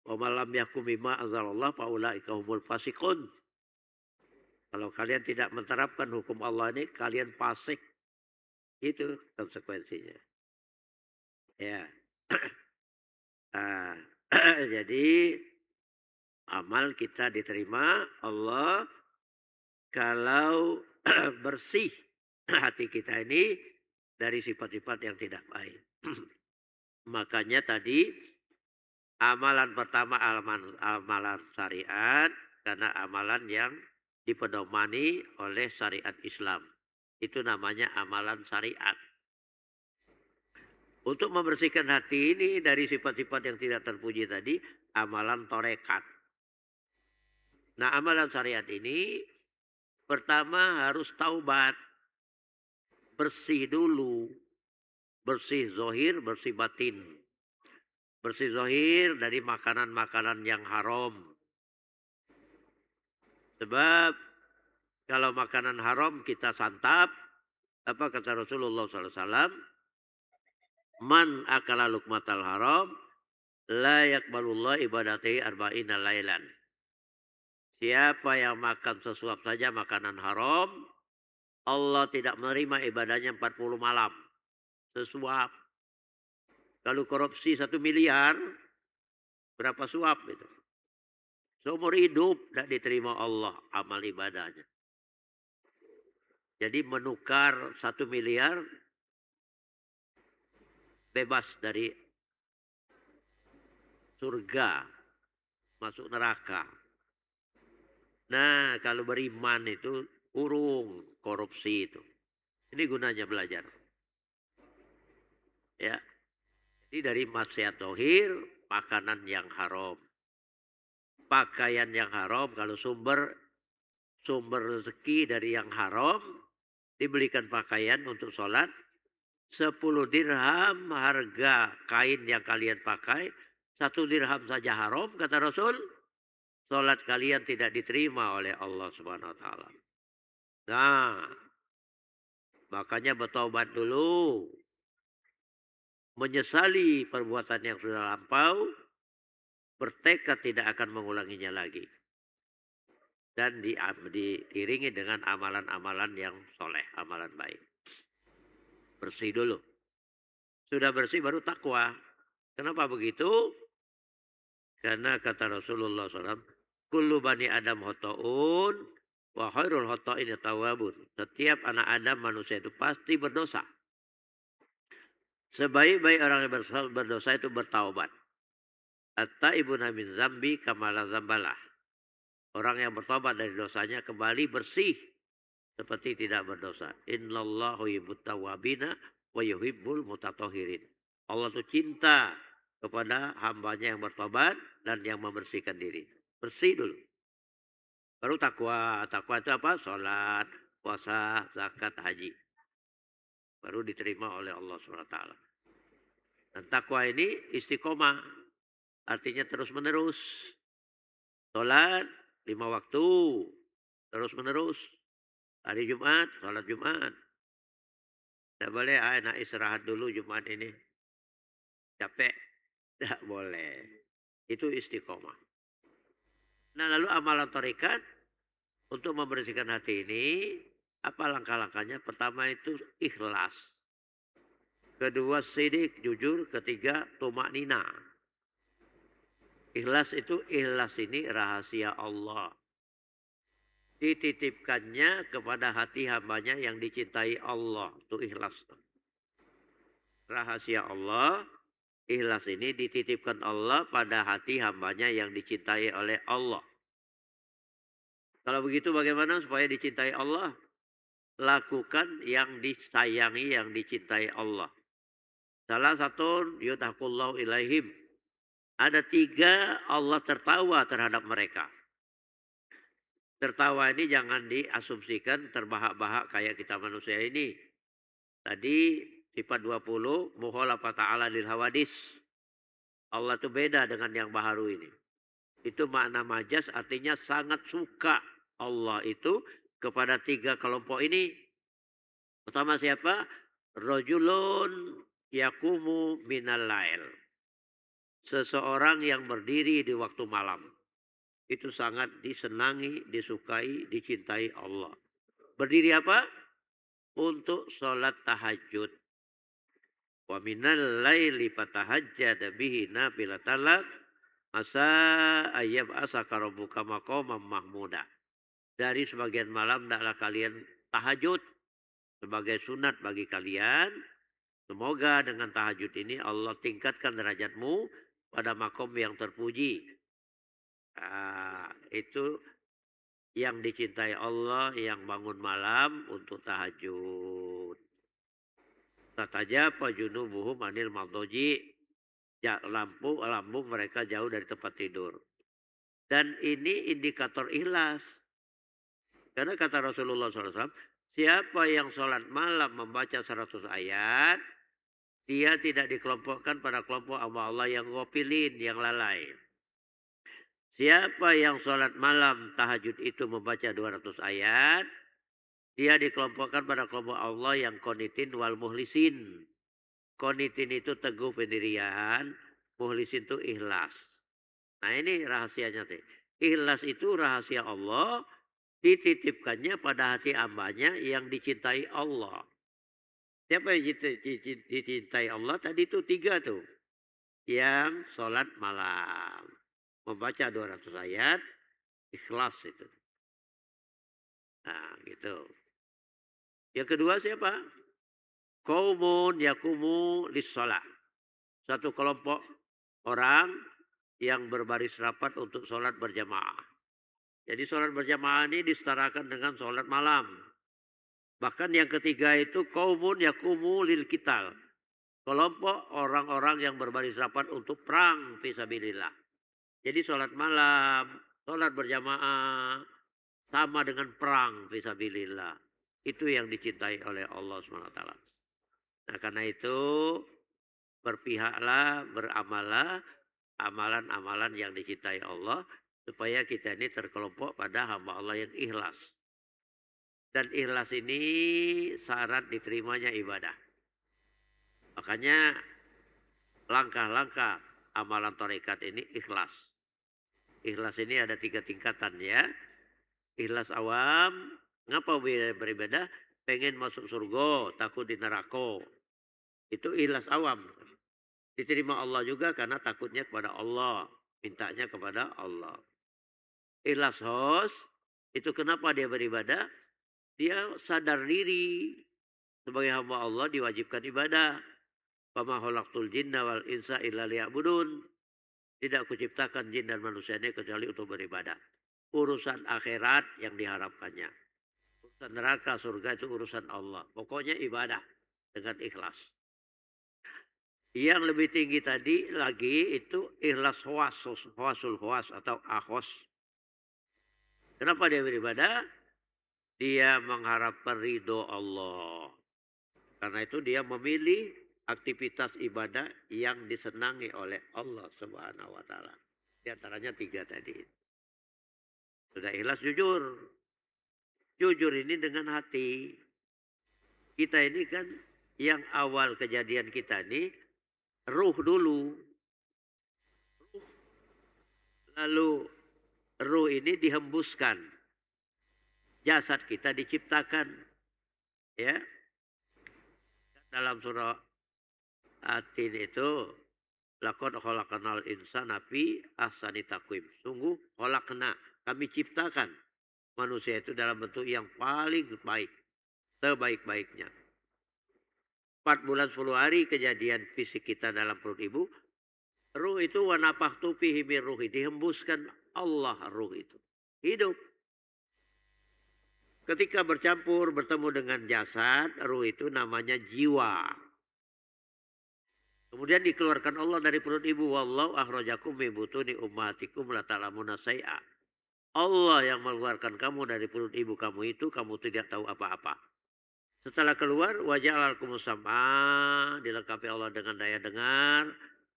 Wa malam yakum bima anzalallah faulaika humul fasiqun. Kalau kalian tidak menerapkan hukum Allah ini, kalian fasik. Itu konsekuensinya. Ya. Jadi amal kita diterima Allah kalau bersih hati kita ini dari sifat-sifat yang tidak baik. Makanya tadi amalan pertama amalan syariat, karena amalan yang dipedomani oleh syariat Islam. Itu namanya amalan syariat. Untuk membersihkan hati ini dari sifat-sifat yang tidak terpuji tadi, amalan torekat. Nah, amalan syariat ini pertama harus taubat. Bersih dulu. Bersih zohir, bersih batin. Bersih zohir dari makanan-makanan yang haram. Sebab kalau makanan haram kita santap, apa kata Rasulullah SAW? Man akala lukmatal haram, la yakbalullah ibadati arba'ina lailan. Siapa yang makan sesuap saja makanan haram, Allah tidak menerima ibadahnya 40 malam. Sesuap. Kalau korupsi 1 miliar, berapa suap itu? Seumur hidup tidak diterima Allah amal ibadahnya. Jadi menukar 1 miliar bebas dari surga, masuk neraka. Nah, kalau beriman itu urung korupsi itu. Ini gunanya belajar. Ya. Jadi dari maksiat zahir, makanan yang haram. Pakaian yang haram, kalau sumber rezeki dari yang haram, dibelikan pakaian untuk sholat, 10 dirham harga kain yang kalian pakai, 1 dirham saja haram, kata Rasul, sholat kalian tidak diterima oleh Allah Subhanahu wa taala. Nah, makanya bertobat dulu. Menyesali perbuatan yang sudah lampau, bertekad tidak akan mengulanginya lagi. Dan diiringi dengan amalan-amalan yang soleh, amalan baik. Bersih dulu. Sudah bersih baru takwa. Kenapa begitu? Karena kata Rasulullah SAW, kullu bani Adam khotoun wa khairul khotoin tawabun. Setiap anak Adam manusia itu pasti berdosa. Sebaik-baik orang yang berdosa itu bertaubat. At-taibuna min zambi kamala zambalah. Orang yang bertobat dari dosanya kembali bersih seperti tidak berdosa. Innallahu yuhibbut tawwabina wa yuhibbul mutatahhirin. Allah itu cinta kepada hambanya yang bertobat dan yang membersihkan diri. Bersih dulu. Baru takwa. Takwa itu apa? Salat, puasa, zakat, haji. Baru diterima oleh Allah SWT. Dan takwa ini istiqomah. Artinya terus menerus. Salat 5 waktu. Terus menerus. Hari Jumat, salat Jumat. Tidak boleh, nak istirahat dulu Jumat ini. Capek. Tidak boleh. Itu istiqomah. Nah lalu amalan tarekat untuk membersihkan hati ini, apa langkah-langkahnya? Pertama itu ikhlas. Kedua sidik, jujur. Ketiga tumak nina. Ikhlas itu, ikhlas ini rahasia Allah. Dititipkannya kepada hati hambanya yang dicintai Allah. Itu ikhlas. Rahasia Allah, ikhlas ini dititipkan Allah pada hati hambanya yang dicintai oleh Allah. Kalau begitu bagaimana supaya dicintai Allah? Lakukan yang disayangi, yang dicintai Allah. Salah satu yudhakullahu ilaihim. Ada 3 Allah tertawa terhadap mereka. Tertawa ini jangan diasumsikan terbahak-bahak kayak kita manusia ini. Tadi sifat 20 mukhalafah ta'ala lil hawadis. Allah itu beda dengan yang baharu ini. Itu makna majas, artinya sangat suka Allah itu kepada 3 kelompok ini. Pertama siapa? Rajulun yakumu minal lail. Seseorang yang berdiri di waktu malam. Itu sangat disenangi, disukai, dicintai Allah. Berdiri apa? Untuk sholat tahajud. Wa minal laili fatahajjada bihi nafilatan lak asa ayyab asaka rabbuka maqaman mahmuda. Dari sebagian malam hendaklah kalian tahajud sebagai sunat bagi kalian. Semoga dengan tahajud ini Allah tingkatkan derajatmu pada makom yang terpuji. Itu yang dicintai Allah, yang bangun malam untuk tahajud. Tatajafa junubuhum anil madhoji. Lambung mereka jauh dari tempat tidur. Dan ini indikator ikhlas. Karena kata Rasulullah SAW, siapa yang sholat malam membaca 100 ayat, dia tidak dikelompokkan pada kelompok Allah yang ngopilin, yang lalai. Siapa yang sholat malam tahajud itu membaca 200 ayat, dia dikelompokkan pada kelompok Allah yang qanitin wal muhlisin. Qanitin itu teguh pendirian, muhlisin itu ikhlas. Nah ini rahasianya. Ikhlas itu rahasia Allah, dititipkannya pada hati hambanya yang dicintai Allah. Siapa yang dicintai Allah? Tadi itu 3 tuh. Yang sholat malam. Membaca 200 ayat, ikhlas itu. Nah gitu. Yang kedua siapa? Qaumun yakumu lis-shalah. Satu kelompok orang yang berbaris rapat untuk sholat berjamaah. Jadi sholat berjamaah ini disetarakan dengan sholat malam. Bahkan yang ketiga itu qaumun yakumu lil qital. Kelompok orang-orang yang berbaris rapat untuk perang fisabilillah. Jadi sholat malam, sholat berjamaah sama dengan perang fisabilillah. Itu yang dicintai oleh Allah SWT. Nah karena itu berpihaklah, beramallah amalan-amalan yang dicintai Allah. Supaya kita ini terkelompok pada hamba Allah yang ikhlas. Dan ikhlas ini syarat diterimanya ibadah. Makanya langkah-langkah amalan tarekat ini ikhlas. Ikhlas ini ada 3 tingkatan ya. Ikhlas awam, ngapa beribadah? Pengen masuk surga, takut di neraka. Itu ikhlas awam. Diterima Allah juga karena takutnya kepada Allah. mintanya kepada Allah. Ikhlas host, itu kenapa dia beribadah? Dia sadar diri sebagai hamba Allah diwajibkan ibadah. Wa ma khalaqtul jinna wal insa illa liya'budun. Tidak kuciptakan jin dan manusia ini kecuali untuk beribadah. Urusan akhirat yang diharapkannya. Urusan neraka, surga itu urusan Allah. Pokoknya ibadah dengan ikhlas. Yang lebih tinggi tadi lagi itu ikhlas khawasul khawas atau akhos. Kenapa dia beribadah? Dia mengharapkan ridho Allah. Karena itu dia memilih aktivitas ibadah yang disenangi oleh Allah Subhanahu wa taala. Di antaranya 3 tadi. Sudah ikhlas jujur. Jujur ini dengan hati. Kita ini kan yang awal kejadian kita ini ruh dulu. Lalu ruh ini dihembuskan. Jasad kita diciptakan. Ya. Dalam surah Atin itu laqad khalaqnal insana fi ahsani taqwim. Sungguh khalaqna, kami ciptakan manusia itu dalam bentuk yang paling baik, sebaik-baiknya. 4 bulan 10 hari kejadian fisik kita dalam perut ibu. Ruh itu wa nafakhtu fihi min ruhi, dihembuskan Allah ruh itu. Hidup. Ketika bercampur bertemu dengan jasad, ruh itu namanya jiwa. Kemudian dikeluarkan Allah dari perut ibu. Wallahu akhrajakum min butuni ummatikum la ta'lamuna syai'a. Allah yang mengeluarkan kamu dari perut ibu kamu itu, kamu tidak tahu apa-apa. Setelah keluar, waja'alakum sam'a, dilengkapi Allah dengan daya dengar,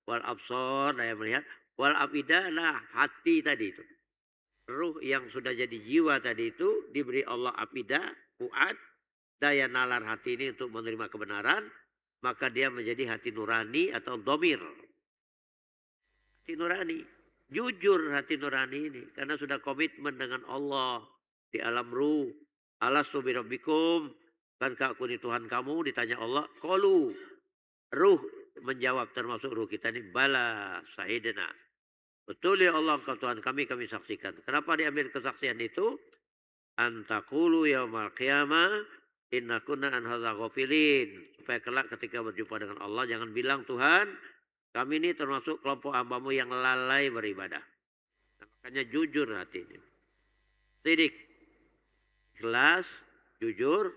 wal absor, daya melihat, wal afidah, nah hati tadi itu. Ruh yang sudah jadi jiwa tadi itu diberi Allah afidah, fuad, daya nalar hati ini untuk menerima kebenaran, maka dia menjadi hati nurani atau domir. Hati nurani. Jujur hati nurani ini. Karena sudah komitmen dengan Allah di alam ruh. Alastu bi rabbikum. Bukankah aku ini Tuhan kamu? Ditanya Allah. Qalu. Ruh menjawab termasuk ruh kita ini. Bala sahidna. Betul ya Allah engkau Tuhan kami saksikan. Kenapa diambil kesaksian itu? Antakulu yaumal qiyamah. Inna kunna an hadza ghafilin. Supaya kelak ketika berjumpa dengan Allah jangan bilang Tuhan kami ini termasuk kelompok hambamu yang lalai beribadah. Nah, makanya jujur hati ini. Sidik. Ikhlas, jujur,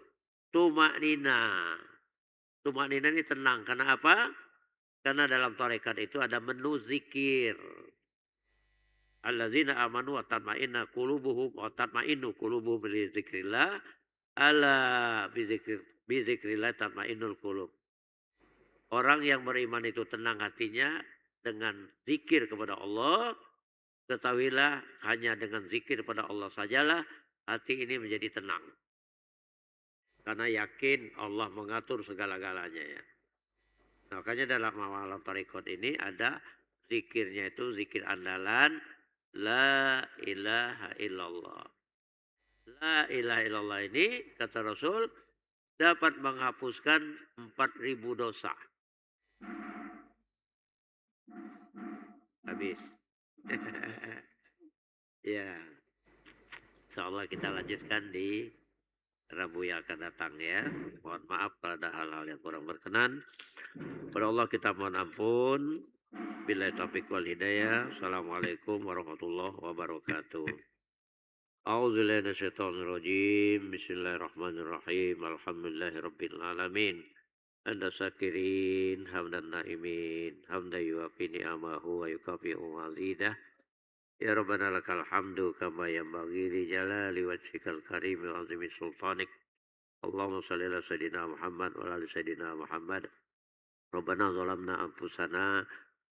tumaknina. Tumaknina ini tenang. Karena apa? Karena dalam tarekat itu ada menu zikir. Allazina amanu wa tatma'inna qulubuhum wa tatma'innu qulubuhum bi dzikrillah. Ala bi dzikrillah tatma'innul qulub. Orang yang beriman itu tenang hatinya dengan zikir kepada Allah. Ketahuilah hanya dengan zikir kepada Allah sajalah hati ini menjadi tenang. Karena yakin Allah mengatur segala-galanya ya. Nah, makanya dalam alam tarekat ini ada zikirnya itu zikir andalan. La ilaha illallah. La ilaha illallah ini kata Rasul dapat menghapuskan 4.000 dosa. Habis. Ya. Insyaallah kita lanjutkan di Rabu yang akan datang ya. Mohon maaf kalau ada hal-hal yang kurang berkenan. Kepada Allah kita mohon ampun. Billahi taufiq wal hidayah. Assalamualaikum warahmatullahi wabarakatuh. A'udzubillahi minasyaitonir rajim. Bismillahirrahmanirrahim. Alhamdulillahirabbil alamin. Anda syakirin hamdan naimin hamdan yuafi ni'amahu wa yukafi'u mazidah. Ya Rabbana lakal hamdu kama yanbaghi li jalali wajhikal karim wa azimi sultanik. Allahumma shalli ala sayyidina Muhammad wa ala sayyidina Muhammad. Rabbana zalamna anfusana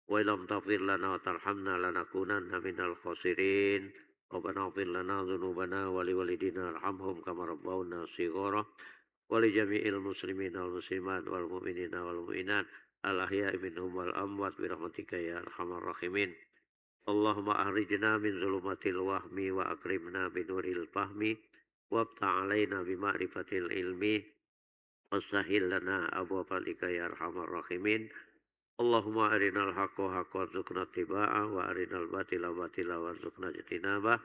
wa illam taghfir lana wa tarhamna lanakunanna minal khasirin. Rabbana ighfir lana dzunubana wa liwalidina arhamhum kama rabbawna shighara. Wali jami'il muslimin wal muslimat wal mu'minina wal mu'minat al ahya'i minhum wal amwat bi rahmatika ya arhamar rahimin. Allahumma ahrijna min zulumatil wahmi wa akrimna bi nuril fahmi wabta' alaina bi ma'rifatil ilmi wasahhil lana abwaaba fadlika ya arhamar rahimin. اللهم أرنا الحق حقا وارزقنا اتباعه وأرنا الباطل باطلا وارزقنا اجتنابه.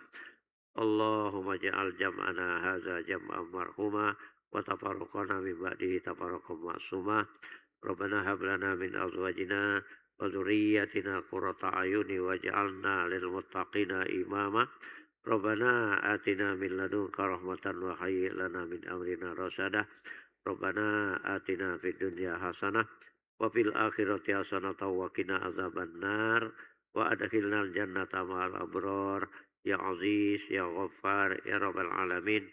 اللهم اجعل جمعنا هذا جمعا مرحوما وتفرقنا من بعده تفرقا معصوما. ربنا هب لنا من أزواجنا وذرياتنا قرة أعين واجعلنا للمتقين إماما. ربنا آتنا من لدنك رحمة وهيئ لنا من أمرنا رشدا. ربنا آتنا في الدنيا حسنة وفي الآخرة حسنة وقنا عذاب النار وأدخلنا الجنة مع الأبرار يا عزيز يا غفار يا رب العالمين.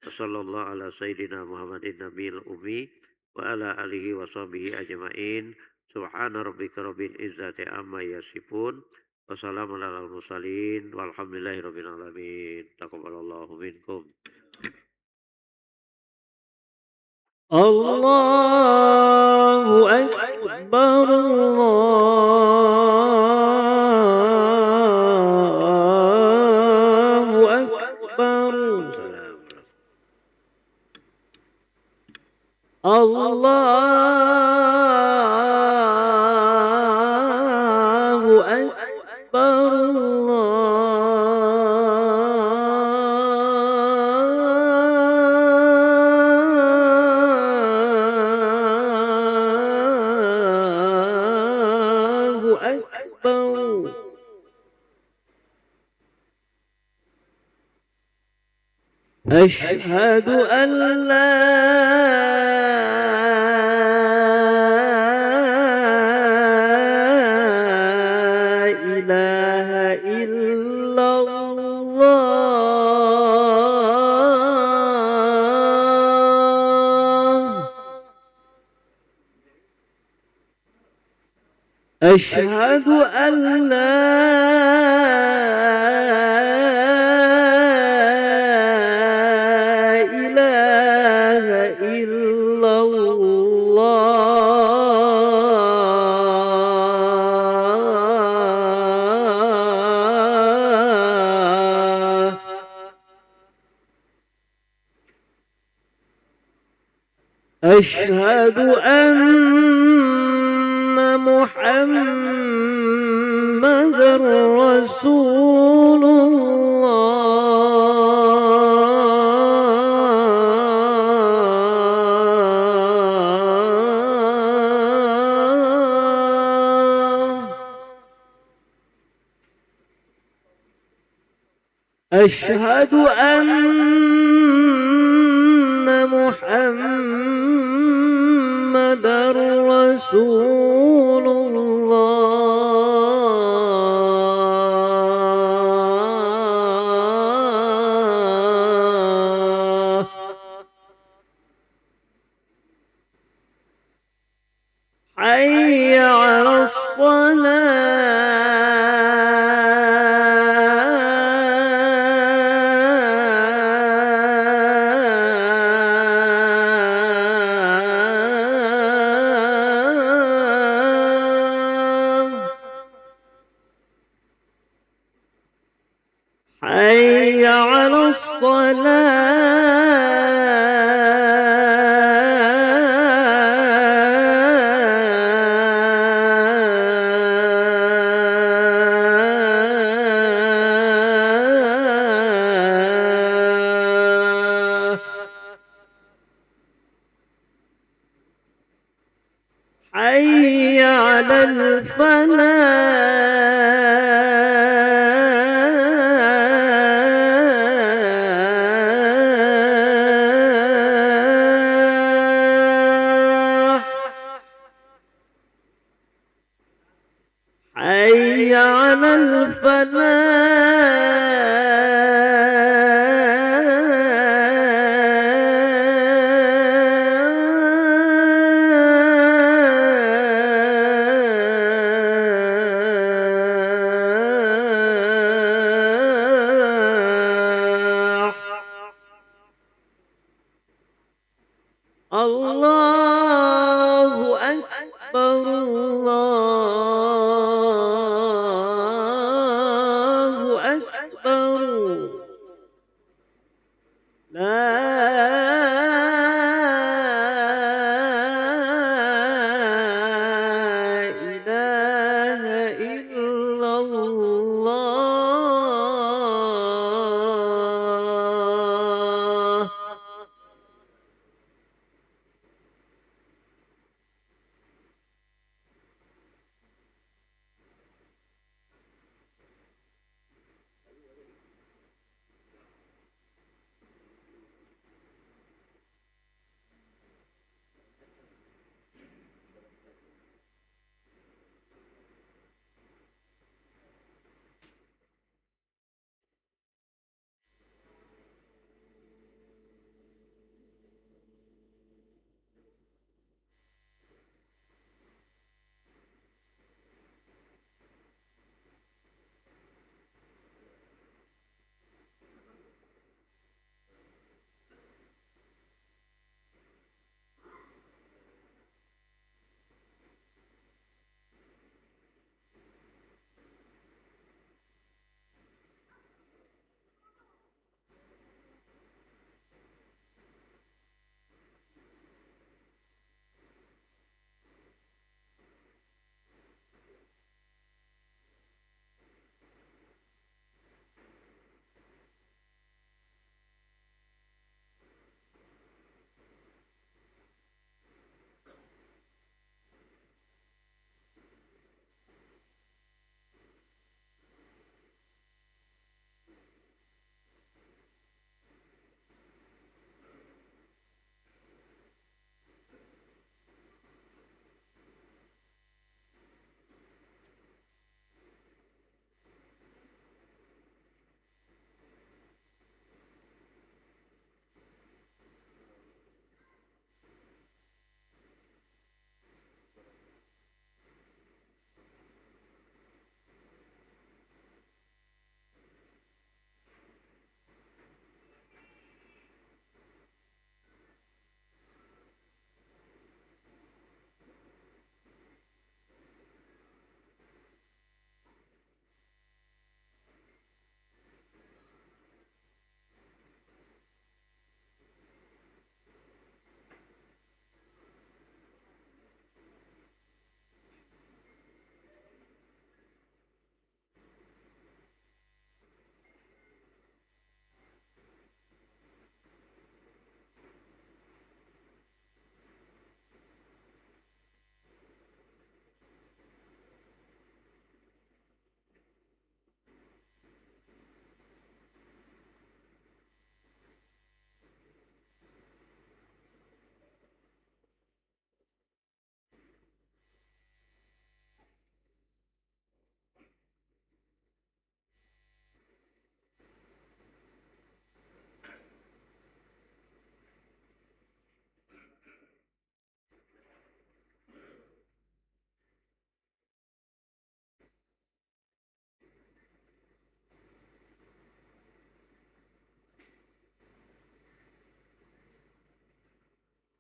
وصلى الله على سيدنا محمد النبي الأمي وعلى آله وصحبه أجمعين. سبحان ربك رب العزة عما يصفون وسلام على المرسلين والحمد لله رب العالمين. تقبل الله منكم. الله أكبر الله أكبر الله أكبر الله أكبر. أشهد أن لا إله إلا الله. أشهد أن لا إله إلا الله. أشهد أن محمد رسول الله. أشهد أن محمد رسول الله. حي على الصلاة. حي على الصلاة. حي على الفلاح. حي على الفلاح. الله أكبر الله أكبر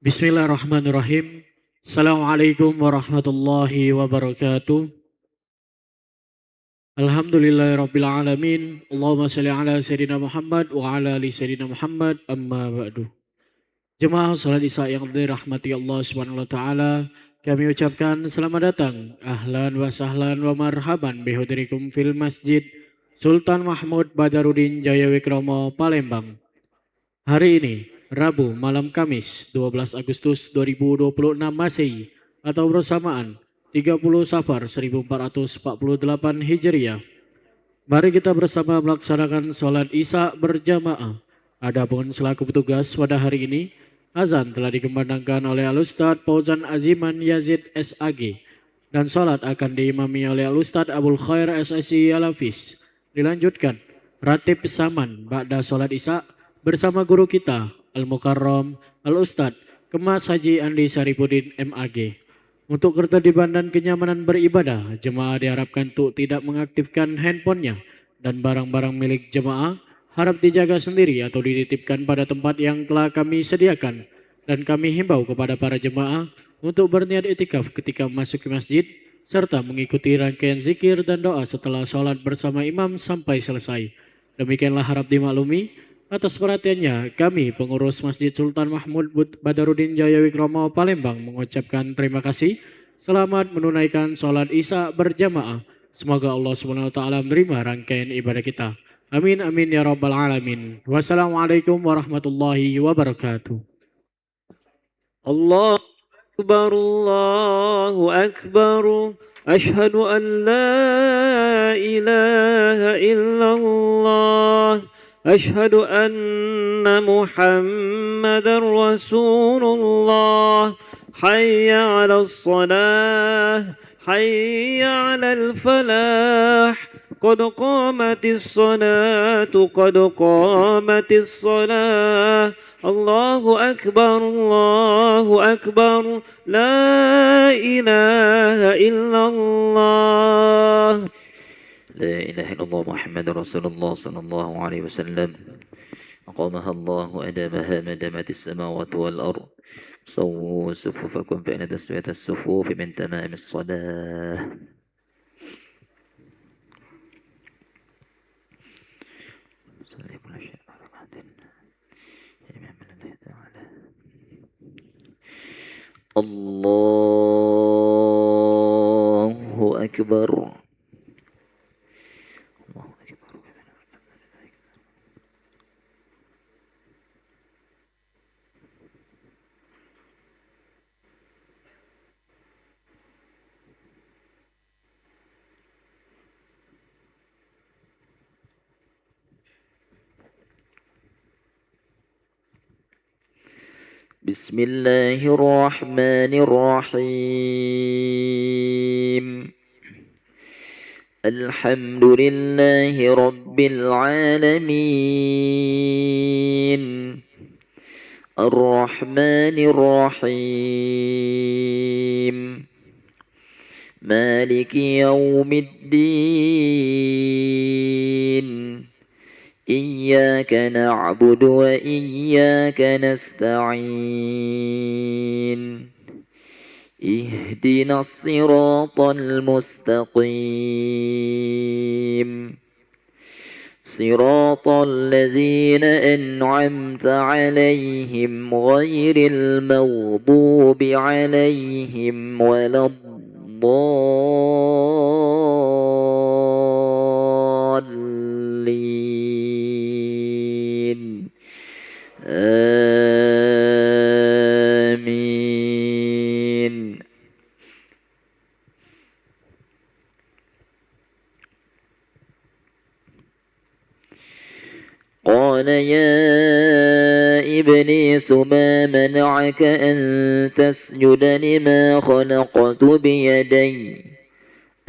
Bismillahirrahmanirrahim. Assalamualaikum warahmatullahi wabarakatuh. Alhamdulillahirrabbilalamin. Allahumma salli ala Sayyidina Muhammad wa ala ali Sayyidina Muhammad amma ba'du. Jemaah salat isya yang dirahmati Allah subhanahu wa ta'ala, kami ucapkan selamat datang, ahlan wa sahlan wa marhaban bihudrikum fil masjid Sultan Mahmud Badarudin Jaya Wikromo, Palembang. Hari ini, Rabu malam Kamis 12 Agustus 2026 Masehi atau bersamaan 30 Safar 1448 Hijriah. Mari kita bersama melaksanakan sholat isya berjamaah. Adapun selaku petugas pada hari ini, azan telah dikemandangkan oleh Al-Ustadz Fauzan Aziman Yazid SAG dan sholat akan diimami oleh Al-Ustadz Abul Khair SSI Al-Hafiz. Dilanjutkan ratib saman ba'da sholat isya bersama guru kita Al-Mukarram Al-Ustadz Kemas Haji Andi Saripudin MAG. Untuk ketertiban dan kenyamanan beribadah, jemaah diharapkan untuk tidak mengaktifkan handphonenya dan barang-barang milik jemaah harap dijaga sendiri atau dititipkan pada tempat yang telah kami sediakan. Dan kami himbau kepada para jemaah untuk berniat itikaf ketika masuk ke masjid serta mengikuti rangkaian zikir dan doa setelah sholat bersama imam sampai selesai. Demikianlah harap dimaklumi. Atas perhatiannya, kami pengurus Masjid Sultan Mahmud Badarudin Jaya Wikromo, Palembang mengucapkan terima kasih. Selamat menunaikan sholat isya berjamaah. Semoga Allah Subhanahu wa taala menerima rangkaian ibadah kita. Amin amin ya rabbal alamin. Wassalamualaikum warahmatullahi wabarakatuh. الله أكبر الله أكبر أشهد أن لا إله إلا الله أشهد أن محمد رسول الله حي على الصلاة حي على الفلاح قد قامت الصلاة قد قامت الصلاة الله أكبر لا إله إلا الله لا إله إلا الله محمد رسول الله صلى الله عليه وسلم أقامها الله أدامها ما دامت السماوات والأرض صووا صفوفكم فإن تسوية الصفوف من تمام الصلاة الله أكبر بسم الله الرحمن الرحيم الحمد لله رب العالمين الرحمن الرحيم مالك يوم الدين إياك نعبد وإياك نستعين اهدنا الصراط المستقيم صراط الذين أنعمت عليهم غير المغضوب عليهم ولا الضالين آمين قال يا إبليس ما منعك أن تسجد لما خلقت بيدي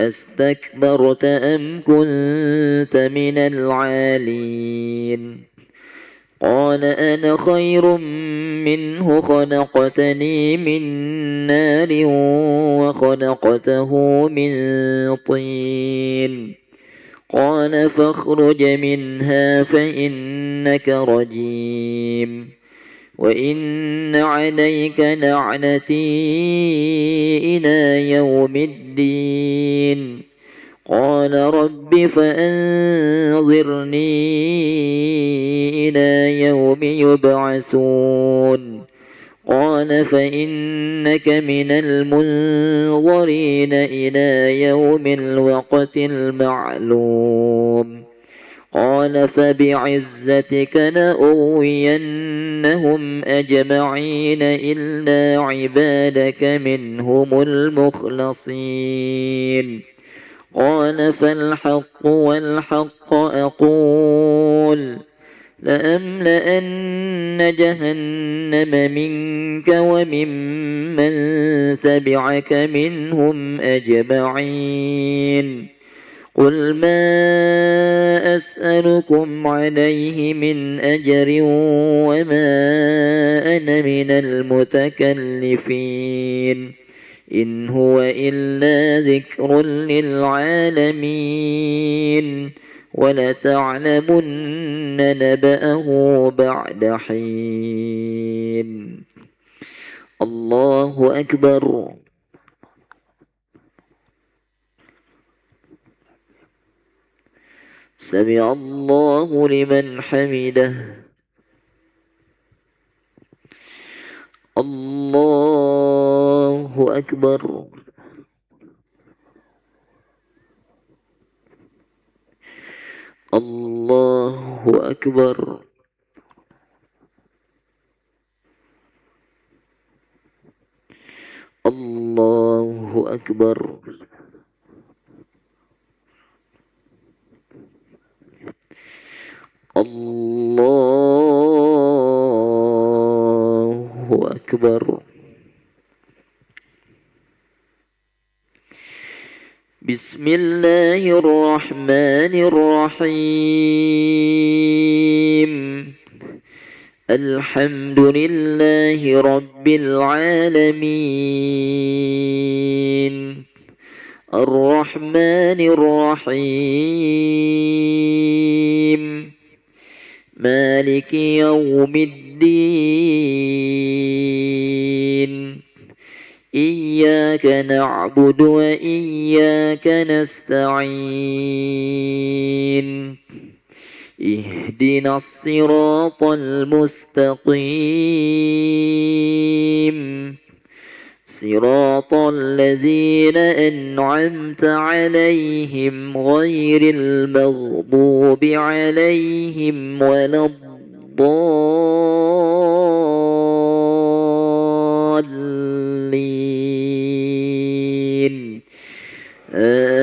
أستكبرت أم كنت من العالين قال أنا خير منه خلقتني من نار وخلقته من طين قال فاخرج منها فإنك رجيم وإن عليك لعنتي إلى يوم الدين. قال رب فأنظرني إلى يوم يبعثون. قال فإنك من المنظرين إلى يوم الوقت المعلوم. قال فبعزتك لأغوينهم أجمعين إلا عبادك منهم المخلصين. قال فالحق والحق أقول لأملأن جهنم منك وممن تبعك منهم أجمعين. قل ما أسألكم عليه من أجر وما أنا من المتكلفين، إن هو إلا ذكر للعالمين، ولتعلمن نبأه بعد حين. الله أكبر. سمع الله لمن حمده. الله أكبر. الله أكبر. الله أكبر. الله أكبر. بسم الله الرحمن الرحيم. الحمد لله رب العالمين، الرحمن الرحيم، مالك يوم الدين. إياك نعبد وإياك نستعين. اهدنا الصراط المستقيم، صراط الذين أنعمت عليهم غير المغضوب عليهم ولا الضالين. آمين.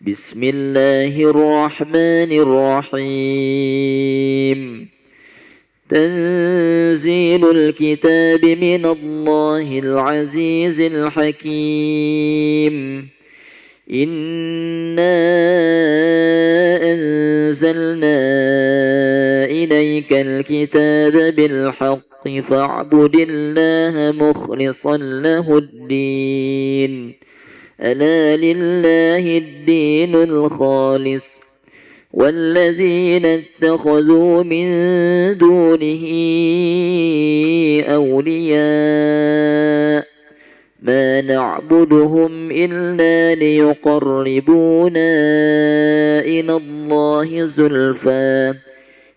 بسم الله الرحمن الرحيم. تنزيل الكتاب من الله العزيز الحكيم. إنا أنزلنا إليك الكتاب بالحق فاعبد الله مخلصا له الدين. ألا لله الدين الخالص، والذين اتخذوا من دونه أولياء ما نعبدهم إلا ليقربونا إلى الله زلفى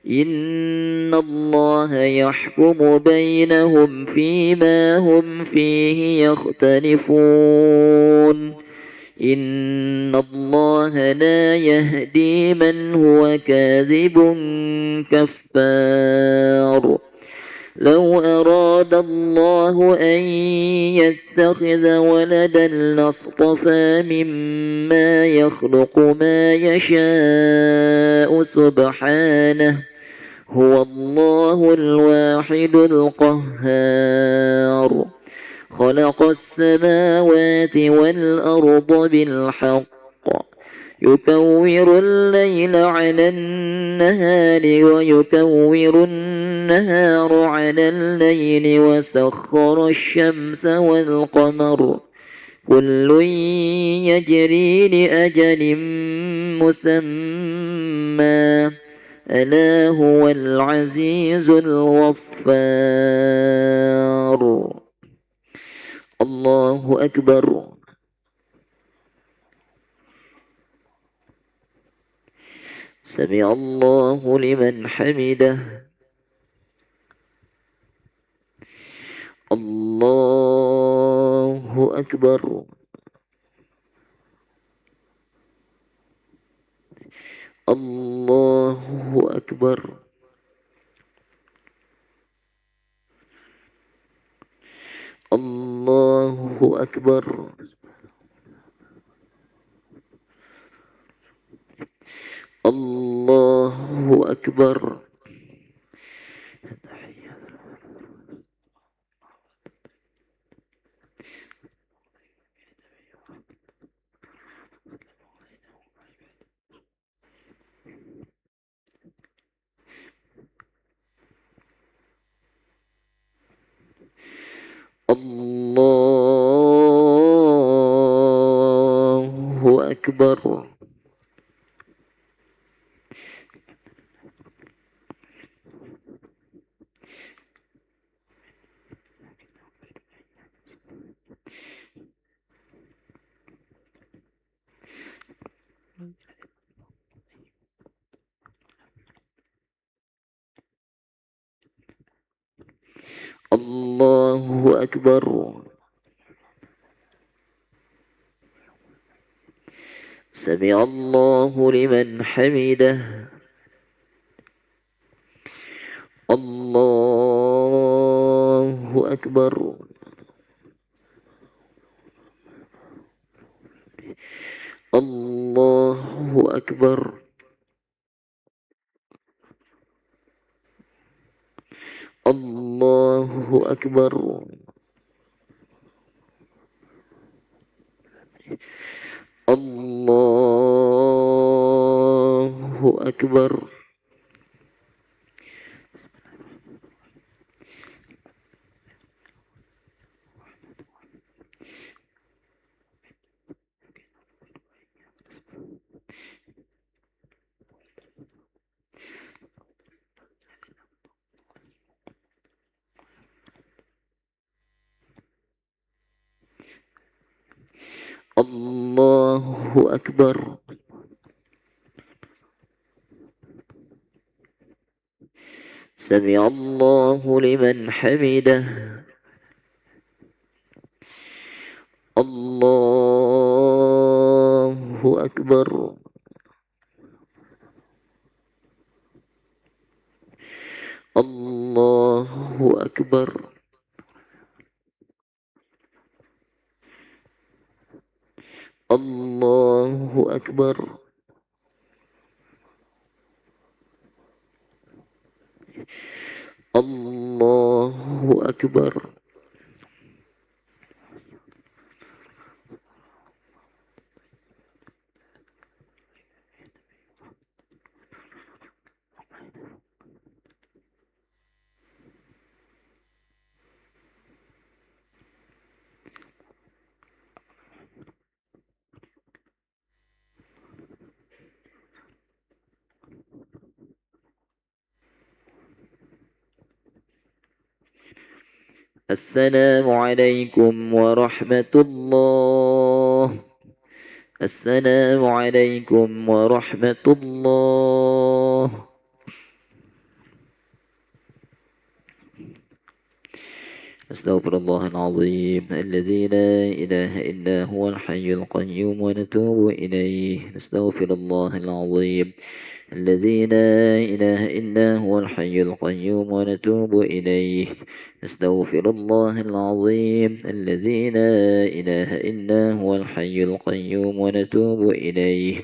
إن الله يحكم بينهم فيما هم فيه يختلفون. إن الله لا يهدي من هو كاذب كفار. لو أراد الله أن يتخذ ولدا لاصطفى مما يخلق ما يشاء سبحانه، هو الله الواحد القهار. خلق السماوات والأرض بالحق، يكور الليل على النهار ويكور النهار على الليل وسخر الشمس والقمر كل يجري لأجل مسمى ألا هو العزيز الغفار. الله أكبر. سمع الله لمن حمده. الله أكبر. الله أكبر. الله أكبر. الله أكبر. الله أكبر. الله أكبر. سمع الله لمن حمده. الله أكبر. الله أكبر. الله أكبر. الله أكبر. الله أكبر. سمع الله لمن حمده. الله أكبر. الله أكبر. الله أكبر. الله أكبر. السلام عليكم ورحمة الله. السلام عليكم ورحمة الله. أستغفر الله العظيم الذي لا إله إلا هو الحي القيوم ونتوب إليه. نستغفر الله العظيم الذي لا إله إلا هو الحي القيوم ونتوب إليه. نستغفر الله العظيم الذي لا إله إلا هو الحي القيوم ونتوب إليه.